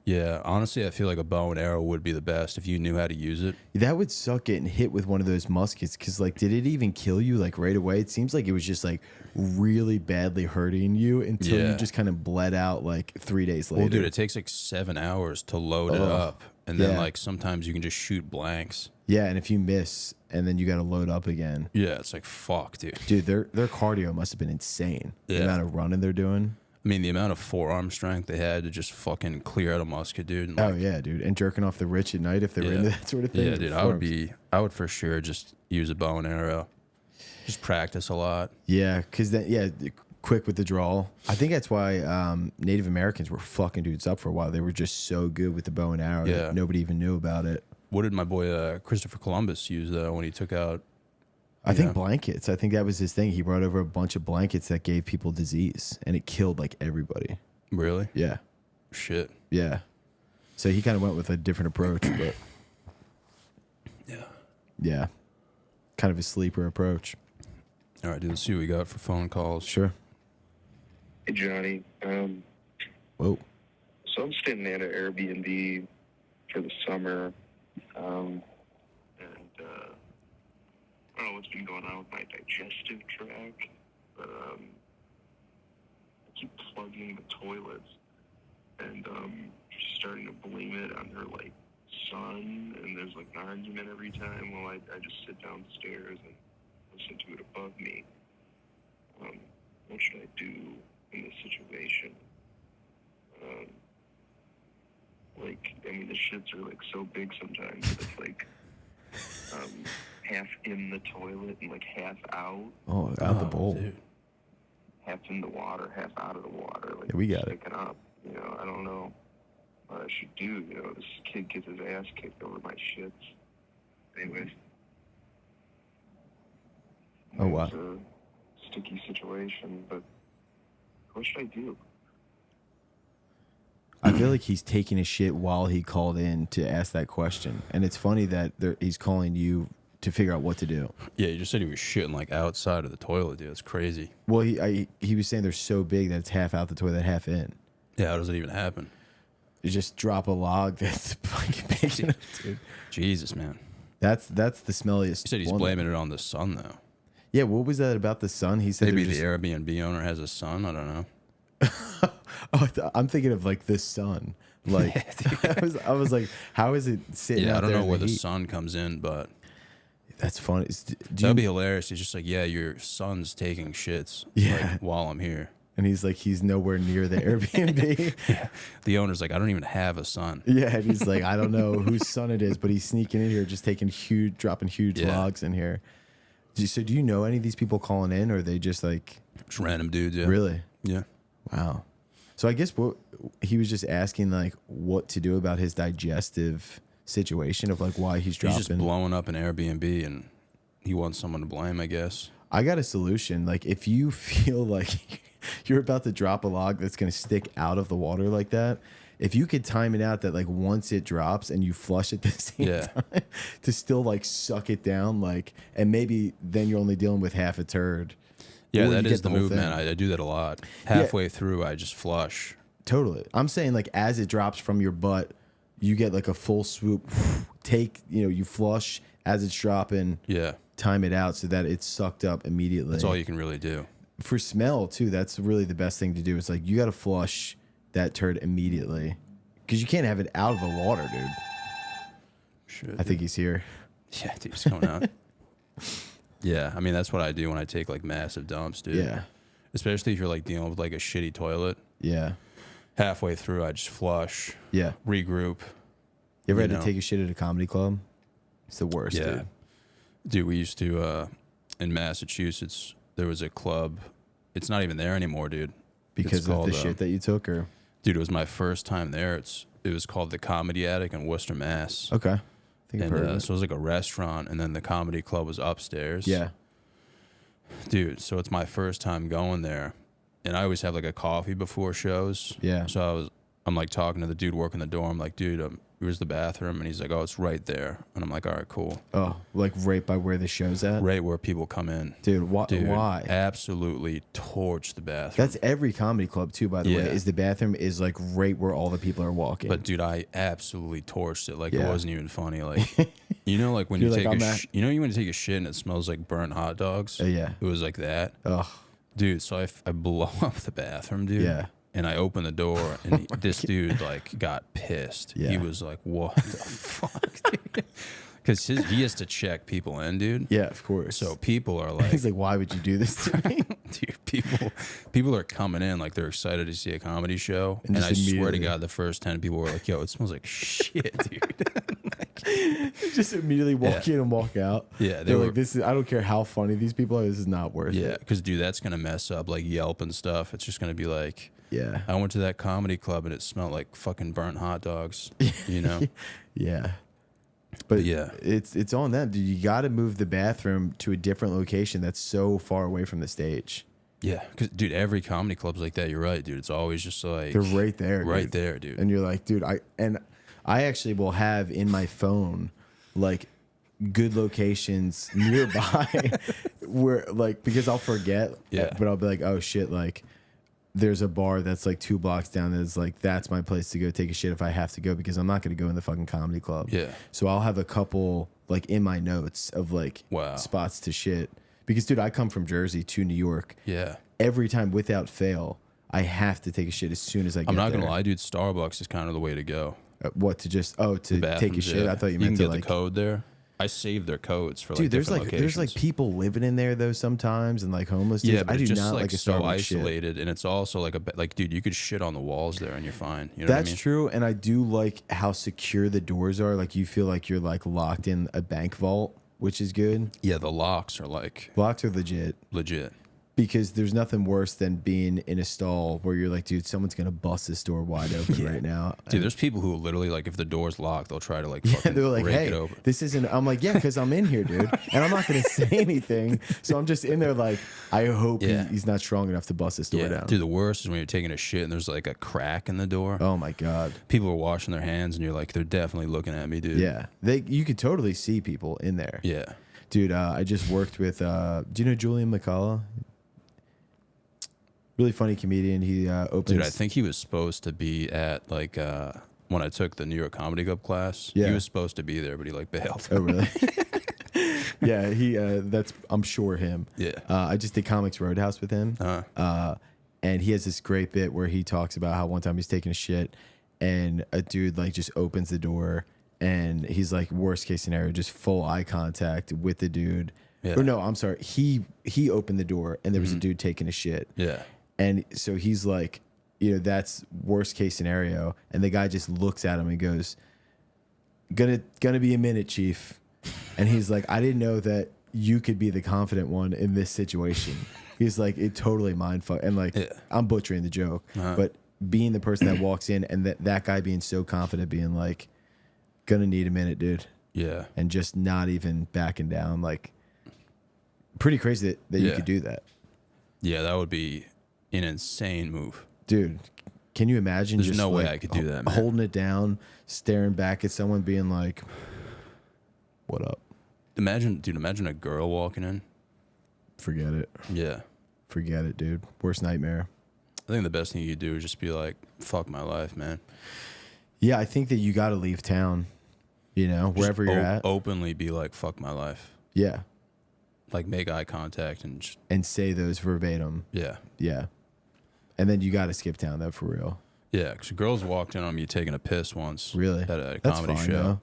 Speaker 1: Yeah, honestly, I feel like a bow and arrow would be the best if you knew how to use it.
Speaker 2: That would suck getting hit with one of those muskets because, like, did it even kill you, like, right away? It seems like it was just, like, really badly hurting you until you just kind of bled out, like, 3 days later.
Speaker 1: Well, dude, it takes, like, 7 hours to load it up. And then, like, sometimes you can just shoot blanks.
Speaker 2: Yeah, and if you miss, and then you got to load up again.
Speaker 1: Yeah, it's like, fuck, dude.
Speaker 2: Dude, their cardio must have been insane.
Speaker 1: Yeah.
Speaker 2: The amount of running they're doing.
Speaker 1: I mean, the amount of forearm strength they had to just fucking clear out a musket, dude. And like,
Speaker 2: oh, yeah, dude. And jerking off the rich at night if they were into that sort of thing.
Speaker 1: Yeah, dude, I would for sure just use a bow and arrow. Just practice a lot.
Speaker 2: Yeah, because quick with the draw. I think that's why Native Americans were fucking dudes up for a while. They were just so good with the bow and arrow that nobody even knew about it.
Speaker 1: What did my boy Christopher Columbus use, though, when he took out...
Speaker 2: I think blankets. I think that was his thing. He brought over a bunch of blankets that gave people disease, and it killed, like, everybody.
Speaker 1: Really?
Speaker 2: Yeah.
Speaker 1: Shit.
Speaker 2: Yeah. So he kind of went with a different approach, but... Yeah. Kind of a sleeper approach.
Speaker 1: All right, dude, let's see what we got for phone calls.
Speaker 2: Sure.
Speaker 4: Hey, Johnny.
Speaker 2: Whoa.
Speaker 4: So I'm staying at an Airbnb for the summer, and I don't know what's been going on with my digestive tract, but I keep plugging the toilets, and she's starting to blame it on her, like, son, and there's, like, an argument every time. Well, I just sit downstairs and listen to it above me. What should I do in this situation? Like, I mean, the shits are, like, so big sometimes that it's, like, half in the toilet and, like, half out.
Speaker 2: Oh, out the bowl.
Speaker 1: Dude.
Speaker 4: Half in the water, half out of the water. Like,
Speaker 2: Yeah, we got it.
Speaker 4: sticking up. You know, I don't know what I should do. You know, this kid gets his ass kicked over my shits. Anyways.
Speaker 2: Oh, wow.
Speaker 4: It's a sticky situation, but what should I do?
Speaker 2: I feel like he's taking a shit while he called in to ask that question. And it's funny that he's calling you to figure out what to do.
Speaker 1: Yeah, you just said he was shitting, like, outside of the toilet, dude. That's crazy.
Speaker 2: Well, he was saying they're so big that it's half out the toilet, half in.
Speaker 1: Yeah, how does it even happen?
Speaker 2: You just drop a log that's fucking big enough, dude.
Speaker 1: Jesus, man.
Speaker 2: That's the smelliest.
Speaker 1: He said he's
Speaker 2: one.
Speaker 1: blaming it on the sun, though.
Speaker 2: Yeah, what was that about the sun? He said
Speaker 1: Maybe
Speaker 2: there's
Speaker 1: the Airbnb owner has a son. I don't know.
Speaker 2: I'm thinking of like the sun. Like I was like, how is it sitting?
Speaker 1: Yeah,
Speaker 2: out
Speaker 1: I don't
Speaker 2: there
Speaker 1: know
Speaker 2: in
Speaker 1: where the
Speaker 2: heat?
Speaker 1: sun comes in, but
Speaker 2: That's funny.
Speaker 1: that'd be hilarious. He's just like, yeah, your son's taking shits
Speaker 2: Yeah.
Speaker 1: like, while I'm here.
Speaker 2: and he's like, he's nowhere near the Airbnb.
Speaker 1: Yeah. The owner's like, I don't even have a son.
Speaker 2: Yeah, and he's like, I don't know whose son it is, but he's sneaking in here, just dropping huge logs in here. So do you know any of these people calling in, or are they just like
Speaker 1: Just random dudes, yeah.
Speaker 2: really?
Speaker 1: Yeah.
Speaker 2: Wow. So I guess what he was just asking, like, what to do about his digestive situation of like why he's dropping.
Speaker 1: He's just blowing up an Airbnb and he wants someone to blame, I guess.
Speaker 2: I got a solution. Like, if you feel like you're about to drop a log that's going to stick out of the water like that, if you could time it out that like once it drops and you flush it the same time to still like suck it down, like, and maybe then you're only dealing with half a turd.
Speaker 1: Yeah,
Speaker 2: Or
Speaker 1: that
Speaker 2: you
Speaker 1: is
Speaker 2: get
Speaker 1: the
Speaker 2: whole
Speaker 1: move,
Speaker 2: thing.
Speaker 1: man. I do that a lot. Halfway through, I just flush.
Speaker 2: Totally. I'm saying like as it drops from your butt, you get like a full swoop, you flush as it's dropping,
Speaker 1: Yeah.
Speaker 2: time it out so that it's sucked up immediately.
Speaker 1: That's all you can really do.
Speaker 2: For smell too, that's really the best thing to do. It's like you got to flush that turd immediately because you can't have it out of the water, dude.
Speaker 1: Shit,
Speaker 2: I think he's here.
Speaker 1: Yeah, dude, it's coming out. Yeah, I mean, that's what I do when I take like massive dumps, dude.
Speaker 2: Yeah.
Speaker 1: Especially if you're like dealing with like a shitty toilet.
Speaker 2: Yeah.
Speaker 1: Halfway through, I just flush,
Speaker 2: Yeah.
Speaker 1: regroup.
Speaker 2: You ever
Speaker 1: You
Speaker 2: had
Speaker 1: know.
Speaker 2: to take a shit at a comedy club? It's the worst,
Speaker 1: Yeah.
Speaker 2: dude.
Speaker 1: Dude, we used to, in Massachusetts, there was a club. It's not even there anymore, dude.
Speaker 2: Because
Speaker 1: It's
Speaker 2: of
Speaker 1: called,
Speaker 2: the shit that you took, or
Speaker 1: Dude, it was my first time there. It was called the Comedy Attic in Worcester, Mass.
Speaker 2: okay. I think I've
Speaker 1: And
Speaker 2: heard of it.
Speaker 1: so it was like a restaurant, and then the comedy club was upstairs.
Speaker 2: Yeah.
Speaker 1: Dude, so it's my first time going there, and I always have like a coffee before shows.
Speaker 2: Yeah.
Speaker 1: So I'm like talking to the dude working the door. I'm like, dude, where's the bathroom? And he's like, oh, it's right there. And I'm like, all right, cool.
Speaker 2: Oh, like right by where the show's at?
Speaker 1: Right where people come in.
Speaker 2: Dude,
Speaker 1: Dude,
Speaker 2: why?
Speaker 1: Absolutely torch the bathroom.
Speaker 2: That's every comedy club too, by the way.
Speaker 1: Yeah.
Speaker 2: Is the bathroom is like right where all the people are walking.
Speaker 1: But dude, I absolutely torched it. Like it
Speaker 2: Yeah.
Speaker 1: wasn't even funny. Like like when
Speaker 2: You're
Speaker 1: you
Speaker 2: like,
Speaker 1: take
Speaker 2: I'm
Speaker 1: a
Speaker 2: at-
Speaker 1: when you take a shit and it smells like burnt hot dogs.
Speaker 2: Yeah.
Speaker 1: It was like that.
Speaker 2: Ugh.
Speaker 1: Dude, so I blow up the bathroom, dude.
Speaker 2: Yeah.
Speaker 1: And I open the door, and this dude like got pissed.
Speaker 2: Yeah.
Speaker 1: He was like, "What the fuck?" Because he has to check people in, dude.
Speaker 2: Yeah, of course.
Speaker 1: So people are like,
Speaker 2: he's like, why would you do this to me?
Speaker 1: dude, people are coming in like they're excited to see a comedy show,
Speaker 2: And
Speaker 1: and
Speaker 2: just
Speaker 1: I swear to
Speaker 2: immediately-
Speaker 1: God, the first 10 people were like, "Yo, it smells like shit, dude."
Speaker 2: Just immediately walk in and walk out.
Speaker 1: Yeah, they
Speaker 2: they're
Speaker 1: were-
Speaker 2: like, this is. I don't care how funny these people are. This is not worth
Speaker 1: Yeah,
Speaker 2: it.
Speaker 1: because dude, that's gonna mess up like Yelp and stuff. It's just gonna be like,
Speaker 2: Yeah.
Speaker 1: I went to that comedy club and it smelled like fucking burnt hot dogs. You know.
Speaker 2: Yeah. But
Speaker 1: Yeah.
Speaker 2: it's on them, dude. You got to move the bathroom to a different location that's so far away from the stage.
Speaker 1: Yeah, because dude, every comedy club's like that. You're right, dude. It's always just like
Speaker 2: They're right there,
Speaker 1: right
Speaker 2: dude.
Speaker 1: there, dude.
Speaker 2: And you're like, dude, I actually will have in my phone like good locations nearby where like because I'll forget.
Speaker 1: Yeah.
Speaker 2: But I'll be like, oh shit, like there's a bar that's like 2 blocks down that's like that's my place to go take a shit if I have to go because I'm not gonna go in the fucking comedy club.
Speaker 1: Yeah.
Speaker 2: So I'll have a couple like in my notes of like
Speaker 1: Wow.
Speaker 2: spots to shit. Because dude, I come from Jersey to New York.
Speaker 1: Yeah,
Speaker 2: Every time without fail, I have to take a shit as soon as I get
Speaker 1: I'm not
Speaker 2: there.
Speaker 1: gonna lie, dude. Starbucks is kind of the way to go.
Speaker 2: What to just to take a
Speaker 1: Bathrooms,
Speaker 2: shit?
Speaker 1: yeah.
Speaker 2: I thought you
Speaker 1: can
Speaker 2: meant to
Speaker 1: get
Speaker 2: like
Speaker 1: the code there. I saved their codes for like
Speaker 2: dude. There's
Speaker 1: different
Speaker 2: like
Speaker 1: locations.
Speaker 2: there's like people living in there though sometimes and like homeless dudes.
Speaker 1: Yeah, but
Speaker 2: I do
Speaker 1: it's just
Speaker 2: not
Speaker 1: like,
Speaker 2: like a
Speaker 1: so
Speaker 2: Starbucks shit.
Speaker 1: isolated, and it's also like like dude, you could shit on the walls there and you're fine. You know
Speaker 2: That's
Speaker 1: what I mean?
Speaker 2: true, and I do like how secure the doors are. Like you feel like you're like locked in a bank vault, which is good.
Speaker 1: Yeah, the locks are like
Speaker 2: Locks are legit.
Speaker 1: legit.
Speaker 2: Because there's nothing worse than being in a stall where you're like, dude, someone's gonna bust this door wide open right now.
Speaker 1: Dude, there's people who literally like if the door's locked, they'll try to like
Speaker 2: Yeah,
Speaker 1: fucking
Speaker 2: they're like,
Speaker 1: break
Speaker 2: hey,
Speaker 1: it open.
Speaker 2: this isn't. I'm like, yeah, because I'm in here, dude, and I'm not gonna say anything. So I'm just in there, like, I hope
Speaker 1: Yeah.
Speaker 2: he's not strong enough to bust this door
Speaker 1: Yeah,
Speaker 2: down.
Speaker 1: dude, the worst is when you're taking a shit and there's like a crack in the door.
Speaker 2: Oh my god.
Speaker 1: People are washing their hands and you're like, they're definitely looking at me, dude.
Speaker 2: Yeah, you could totally see people in there.
Speaker 1: Yeah.
Speaker 2: Dude, I just worked with. Do you know Julian McCullough? Really funny comedian. He opens.
Speaker 1: Dude, I think he was supposed to be at like when I took the New York Comedy Club class.
Speaker 2: Yeah.
Speaker 1: He was supposed to be there, but he like bailed.
Speaker 2: Oh really? Yeah, he. That's I'm sure him.
Speaker 1: Yeah.
Speaker 2: I just did Comics Roadhouse with him. And he has this great bit where he talks about how one time he's taking a shit, and a dude like just opens the door, and he's like, worst case scenario, just full eye contact with the dude.
Speaker 1: Yeah.
Speaker 2: Or no, I'm sorry. He opened the door, and there was a dude taking a shit.
Speaker 1: Yeah.
Speaker 2: And so he's like, you know, that's worst case scenario. And the guy just looks at him and goes, gonna be a minute, chief. And he's like, I didn't know that you could be the confident one in this situation. He's like, it totally mindfuck. And like, I'm butchering the joke, but being the person that walks in and that guy being so confident, being like, gonna need a minute, dude.
Speaker 1: Yeah.
Speaker 2: And just not even backing down. Like, pretty crazy that you could do that.
Speaker 1: Yeah, that would be an insane move.
Speaker 2: Dude, can you imagine?
Speaker 1: There's
Speaker 2: just
Speaker 1: no way
Speaker 2: like
Speaker 1: I could do that, man.
Speaker 2: Holding it down, staring back at someone, being like, what up?
Speaker 1: Imagine a girl walking in.
Speaker 2: Forget it.
Speaker 1: Yeah.
Speaker 2: Forget it, dude. Worst nightmare.
Speaker 1: I think the best thing you could do is just be like, fuck my life, man.
Speaker 2: Yeah, I think that you got to leave town, you know, wherever you're at.
Speaker 1: Openly be like, fuck my life.
Speaker 2: Yeah.
Speaker 1: Like, make eye contact and just,
Speaker 2: And say those verbatim.
Speaker 1: yeah.
Speaker 2: Yeah. And then you got to skip town, though, for real.
Speaker 1: Yeah, because girls walked in on me taking a piss once.
Speaker 2: Really?
Speaker 1: At a
Speaker 2: That's
Speaker 1: comedy
Speaker 2: fine,
Speaker 1: show.
Speaker 2: though.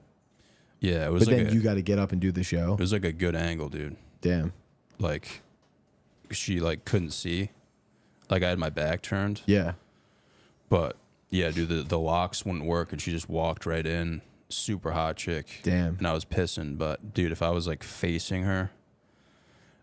Speaker 1: Yeah, it was
Speaker 2: But
Speaker 1: like
Speaker 2: then you got to get up and do the show.
Speaker 1: it was like a good angle, dude.
Speaker 2: Damn.
Speaker 1: Like, she like couldn't see. Like, I had my back turned.
Speaker 2: Yeah.
Speaker 1: But yeah, dude, the locks wouldn't work, and she just walked right in. Super hot chick.
Speaker 2: Damn.
Speaker 1: And I was pissing, but dude, if I was like facing her,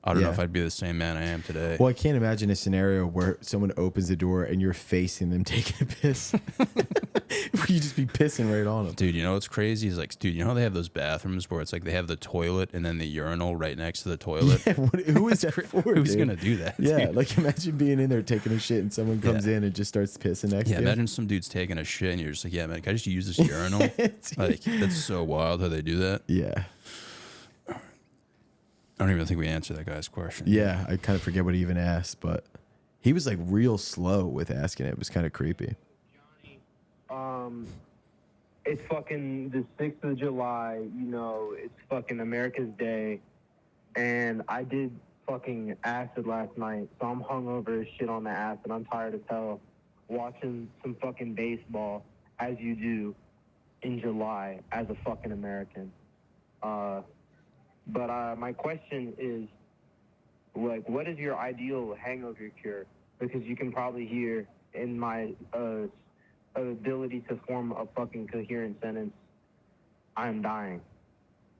Speaker 1: I don't know
Speaker 2: Yeah.
Speaker 1: if I'd be the same man I am today.
Speaker 2: Well, I can't imagine a scenario where someone opens the door and you're facing them taking a piss. Where you just be pissing right on them.
Speaker 1: Dude, you know what's crazy? Is like, dude, you know how they have those bathrooms where it's like they have the toilet and then the urinal right next to the toilet?
Speaker 2: Yeah, who is that for?
Speaker 1: Who's
Speaker 2: dude?
Speaker 1: gonna do that?
Speaker 2: Yeah,
Speaker 1: dude?
Speaker 2: like imagine being in there taking a shit and someone comes in and just starts pissing next
Speaker 1: Yeah,
Speaker 2: to you.
Speaker 1: imagine some dude's taking a shit and you're just like, yeah, man, can I just use this urinal? Like, that's so wild how they do that.
Speaker 2: Yeah.
Speaker 1: I don't even think we answered that guy's question.
Speaker 2: Yeah, I kind of forget what he even asked, but he was like real slow with asking it. It was kind of creepy.
Speaker 5: It's fucking the 6th of July, you know, it's fucking America's Day, and I did fucking acid last night, so I'm hungover as shit on the acid. I'm tired as hell watching some fucking baseball, as you do in July as a fucking American. But my question is, like, what is your ideal hangover cure? Because you can probably hear in my ability to form a fucking coherent sentence, I'm dying,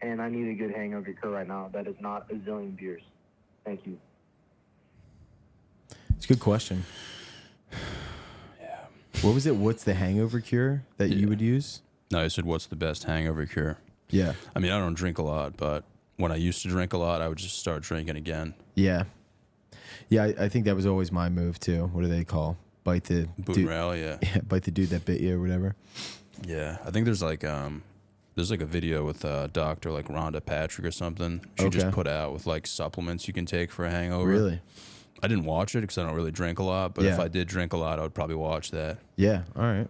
Speaker 5: and I need a good hangover cure right now that is not a zillion beers. Thank you.
Speaker 2: It's a good question.
Speaker 1: Yeah.
Speaker 2: What was it? What's the hangover cure that you would use?
Speaker 1: No, I said, what's the best hangover cure?
Speaker 2: Yeah.
Speaker 1: I mean, I don't drink a lot, but when I used to drink a lot, I would just start drinking again.
Speaker 2: Yeah. Yeah, I think that was always my move too. What do they call? Bite the
Speaker 1: Boot
Speaker 2: dude.
Speaker 1: and rally, yeah.
Speaker 2: Yeah, bite the dude that bit you or whatever.
Speaker 1: Yeah, I think there's like a video with Dr. like Rhonda Patrick or something. She just
Speaker 2: Okay.
Speaker 1: put out with like supplements you can take for a hangover.
Speaker 2: Really?
Speaker 1: I didn't watch it because I don't really drink a lot, but if
Speaker 2: Yeah.
Speaker 1: I did drink a lot, I would probably watch that.
Speaker 2: Yeah. All right.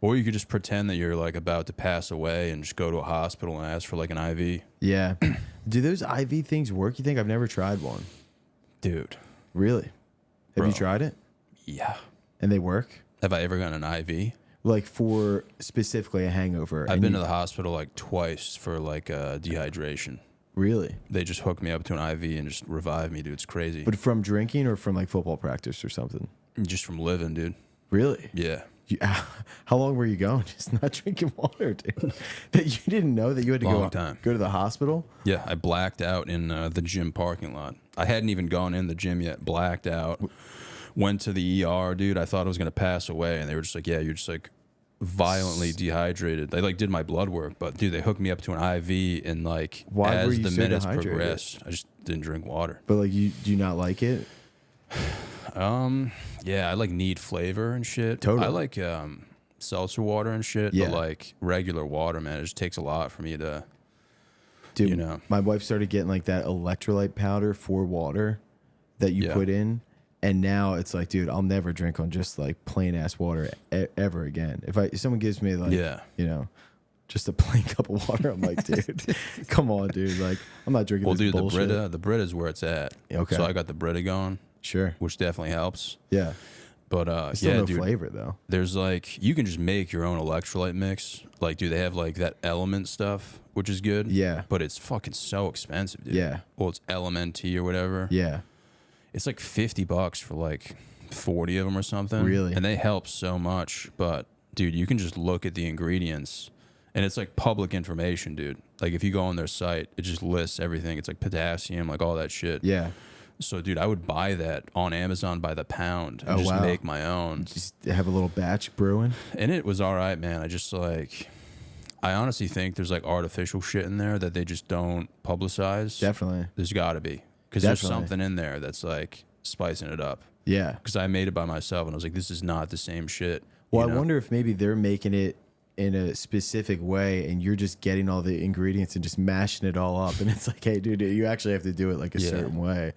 Speaker 1: Or you could just pretend that you're like about to pass away and just go to a hospital and ask for like an IV.
Speaker 2: Yeah. Do those IV things work? You think? I've never tried one.
Speaker 1: Dude.
Speaker 2: Really? Have you
Speaker 1: Bro.
Speaker 2: tried it?
Speaker 1: Yeah.
Speaker 2: And they work?
Speaker 1: Have I ever gotten an IV?
Speaker 2: Like for specifically a hangover?
Speaker 1: I've
Speaker 2: and
Speaker 1: been
Speaker 2: you-
Speaker 1: to the hospital like twice for like dehydration.
Speaker 2: Really?
Speaker 1: They just hooked me up to an IV and just revived me, dude. It's crazy.
Speaker 2: But from drinking or from like football practice or something?
Speaker 1: Just from living, dude.
Speaker 2: Really?
Speaker 1: Yeah.
Speaker 2: How long were you going? Just not drinking water, dude. That you didn't know that you had to
Speaker 1: Long time.
Speaker 2: go to the hospital?
Speaker 1: Yeah, I blacked out in the gym parking lot. I hadn't even gone in the gym yet. Blacked out. Went to the ER, dude. I thought I was gonna pass away, and they were just like, "Yeah, you're just like violently dehydrated." They like did my blood work, but dude, they hooked me up to an IV, and like
Speaker 2: Why were
Speaker 1: as
Speaker 2: you
Speaker 1: the
Speaker 2: so
Speaker 1: minutes
Speaker 2: dehydrated?
Speaker 1: progressed, I just didn't drink water.
Speaker 2: But like, do you not like it?
Speaker 1: Yeah, I like need flavor and shit.
Speaker 2: Totally.
Speaker 1: I like seltzer water and shit,
Speaker 2: Yeah.
Speaker 1: but like regular water, man, it just takes a lot for me to.
Speaker 2: Dude,
Speaker 1: You know.
Speaker 2: my wife started getting like that electrolyte powder for water that you
Speaker 1: Yeah.
Speaker 2: put in. And now it's like, dude, I'll never drink on just like plain ass water ever again. If someone gives me like,
Speaker 1: Yeah.
Speaker 2: you know, just a plain cup of water, I'm like, dude, come on, dude. Like, I'm not drinking
Speaker 1: Well,
Speaker 2: this
Speaker 1: dude,
Speaker 2: bullshit.
Speaker 1: the Brita is where it's at.
Speaker 2: Okay.
Speaker 1: So I got the Brita going,
Speaker 2: Sure.
Speaker 1: which definitely helps.
Speaker 2: Yeah.
Speaker 1: But
Speaker 2: Still
Speaker 1: yeah,
Speaker 2: no
Speaker 1: dude,
Speaker 2: flavor though.
Speaker 1: there's like you can just make your own electrolyte mix. Like, dude, they have like that element stuff, which is good.
Speaker 2: Yeah.
Speaker 1: But it's fucking so expensive, dude.
Speaker 2: Yeah.
Speaker 1: Well, it's LMNT or whatever.
Speaker 2: Yeah.
Speaker 1: It's like $50 for like 40 of them or something.
Speaker 2: Really?
Speaker 1: And they help so much. But, dude, you can just look at the ingredients, and it's like public information, dude. Like, if you go on their site, it just lists everything. It's like potassium, like all that shit.
Speaker 2: Yeah.
Speaker 1: So, dude, I would buy that on Amazon by the pound and just make my own.
Speaker 2: Just have a little batch brewing.
Speaker 1: And it was all right, man. I honestly think there's like artificial shit in there that they just don't publicize.
Speaker 2: Definitely.
Speaker 1: There's got to be. Because there's something in there that's like spicing it up.
Speaker 2: Yeah.
Speaker 1: Because I made it by myself and I was like, this is not the same shit.
Speaker 2: Well, I wonder if maybe they're making it in a specific way and you're just getting all the ingredients and just mashing it all up. And it's like, hey, dude, you actually have to do it like a certain way.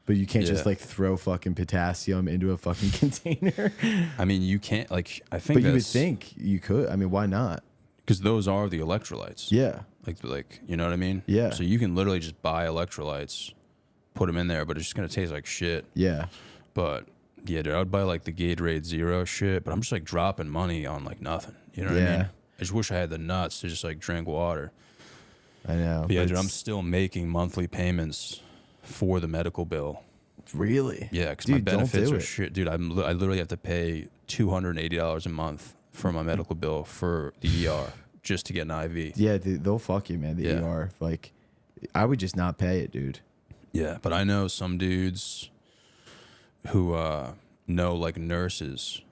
Speaker 2: But you can't just like throw fucking potassium into a fucking container.
Speaker 1: I mean, you can't, like, I think
Speaker 2: But you would think you could. I mean, why not?
Speaker 1: Because those are the electrolytes.
Speaker 2: Yeah.
Speaker 1: Like, you know what I mean?
Speaker 2: Yeah.
Speaker 1: So you can literally just buy electrolytes, put them in there, but it's just going to taste like shit.
Speaker 2: Yeah.
Speaker 1: But yeah, dude, I would buy like the Gatorade Zero shit, but I'm just like dropping money on like nothing. You know what I mean? I just wish I had the nuts to just like drink water.
Speaker 2: I know.
Speaker 1: But yeah, dude, I'm still making monthly payments for the medical bill.
Speaker 2: Really?
Speaker 1: Yeah, because my benefits are shit. Dude, I literally have to pay $280 a month for my medical bill for the ER just to get an IV.
Speaker 2: Yeah, dude, they'll fuck you, man, the ER. Like, I would just not pay it, dude.
Speaker 1: Yeah, but I know some dudes who know like nurses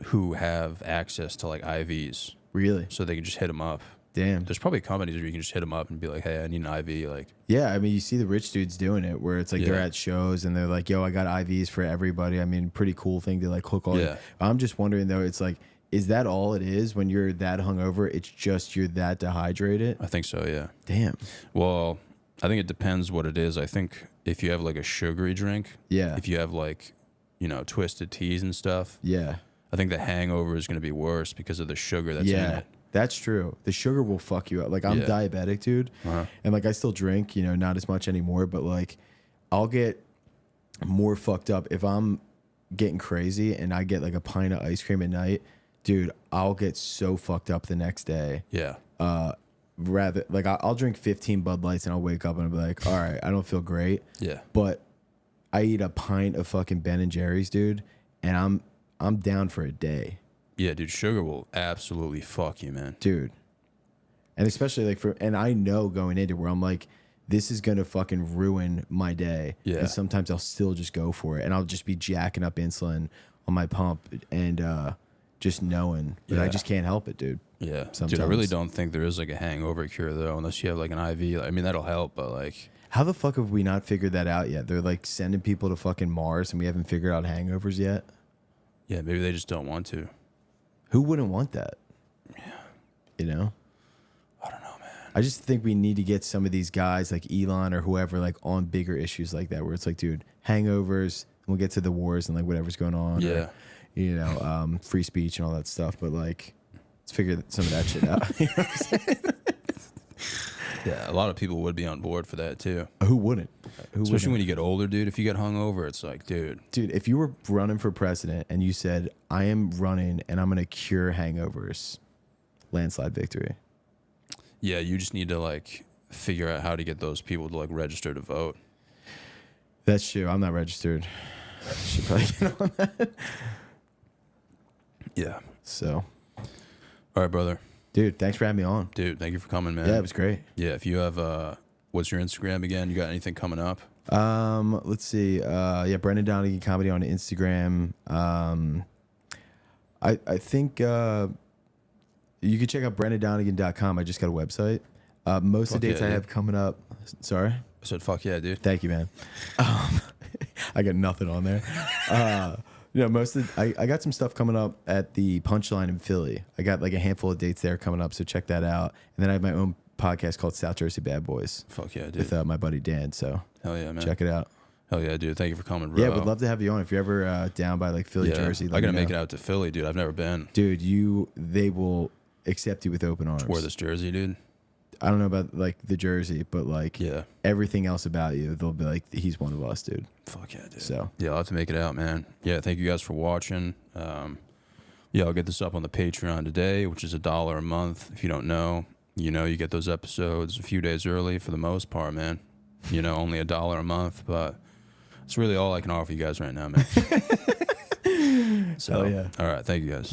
Speaker 1: who have access to like IVs.
Speaker 2: Really?
Speaker 1: So they can just hit them up.
Speaker 2: Damn.
Speaker 1: There's probably companies where you can just hit them up and be like, hey, I need an IV. Like,
Speaker 2: yeah, I mean, you see the rich dudes doing it where it's like they're at shows and they're like, yo, I got IVs for everybody. I mean, pretty cool thing to like hook all. I'm just wondering though, it's like, is that all it is when you're that hungover? It's just you're that dehydrated?
Speaker 1: I think so, yeah.
Speaker 2: Damn.
Speaker 1: Well, I think it depends what it is. I think if you have like a sugary drink, if you have like, you know, twisted teas and stuff, I think the hangover is going to be worse because of the sugar that's in it.
Speaker 2: That's true. The sugar will fuck you up. Like, I'm diabetic, dude. And like, I still drink, you know, not as much anymore, but like, I'll get more fucked up if I'm getting crazy and I get like a pint of ice cream at night. Dude, I'll get so fucked up the next day.
Speaker 1: Yeah.
Speaker 2: Rather, like, I'll drink 15 Bud Lights and I'll wake up and I'll be like, all right, I don't feel great.
Speaker 1: Yeah.
Speaker 2: But I eat a pint of fucking Ben and Jerry's, dude, and I'm down for a day.
Speaker 1: Yeah, dude, sugar will absolutely fuck you, man.
Speaker 2: Dude. And especially like and I know going into where I'm like, this is gonna fucking ruin my day.
Speaker 1: Yeah.
Speaker 2: And sometimes I'll still just go for it. And I'll just be jacking up insulin on my pump and just knowing. But I just can't help it, dude.
Speaker 1: Yeah.
Speaker 2: Sometimes.
Speaker 1: Dude, I really don't think there is like a hangover cure though, unless you have like an IV. I mean, that'll help, but like,
Speaker 2: how the fuck have we not figured that out yet? They're like sending people to fucking Mars and we haven't figured out hangovers yet.
Speaker 1: Yeah, maybe they just don't want to.
Speaker 2: Who wouldn't want that?
Speaker 1: Yeah.
Speaker 2: You know?
Speaker 1: I don't know, man.
Speaker 2: I just think we need to get some of these guys like Elon or whoever like on bigger issues like that where it's like, dude, hangovers, and we'll get to the wars and like whatever's going on.
Speaker 1: Yeah.
Speaker 2: Or, you know, free speech and all that stuff. But like, let's figure some of that shit out. You know what I'm saying?
Speaker 1: Yeah, a lot of people would be on board for that too.
Speaker 2: Who wouldn't?
Speaker 1: Especially when you get older, dude. If you get hungover, it's like, dude.
Speaker 2: Dude, if you were running for president and you said, I am running and I'm going to cure hangovers, landslide victory.
Speaker 1: Yeah, you just need to like figure out how to get those people to like register to vote.
Speaker 2: That's true. I'm not registered. Should probably get on that.
Speaker 1: Yeah.
Speaker 2: So.
Speaker 1: All right, brother.
Speaker 2: Dude, thanks for having me on.
Speaker 1: Dude, thank you for coming, man.
Speaker 2: Yeah, it was great.
Speaker 1: Yeah, if you have, what's your Instagram again? You got anything coming up?
Speaker 2: Let's see. Yeah, Brendan Donegan Comedy on Instagram. I think you can check out BrandonDonegan.com. I just got a website. Most of the dates I have coming up. Sorry?
Speaker 1: I said, fuck yeah, dude.
Speaker 2: Thank you, man. I got nothing on there. You know, I got some stuff coming up at the Punchline in Philly. I got like a handful of dates there coming up, so check that out. And then I have my own podcast called South Jersey Bad Boys.
Speaker 1: Fuck yeah, dude.
Speaker 2: With my buddy Dan. So
Speaker 1: hell yeah, man.
Speaker 2: Check it out.
Speaker 1: Hell yeah, dude. Thank you for coming, bro.
Speaker 2: Yeah, would love to have you on if you're ever down by like Philly, Jersey.
Speaker 1: I gotta make it out to Philly, dude. I've never been.
Speaker 2: Dude, they will accept you with open arms.
Speaker 1: Wear this jersey, dude.
Speaker 2: I don't know about like the jersey, but like everything else about you, they'll be like, he's one of us, dude.
Speaker 1: Fuck yeah, dude.
Speaker 2: So
Speaker 1: yeah, I'll have to make it out, man. Yeah, thank you guys for watching. Yeah, I'll get this up on the Patreon today, which is $1 a month. If you don't know, you know, you get those episodes a few days early for the most part, man. You know, only $1 a month, but it's really all I can offer you guys right now, man. So,
Speaker 2: Hell yeah.
Speaker 1: all right. Thank you guys.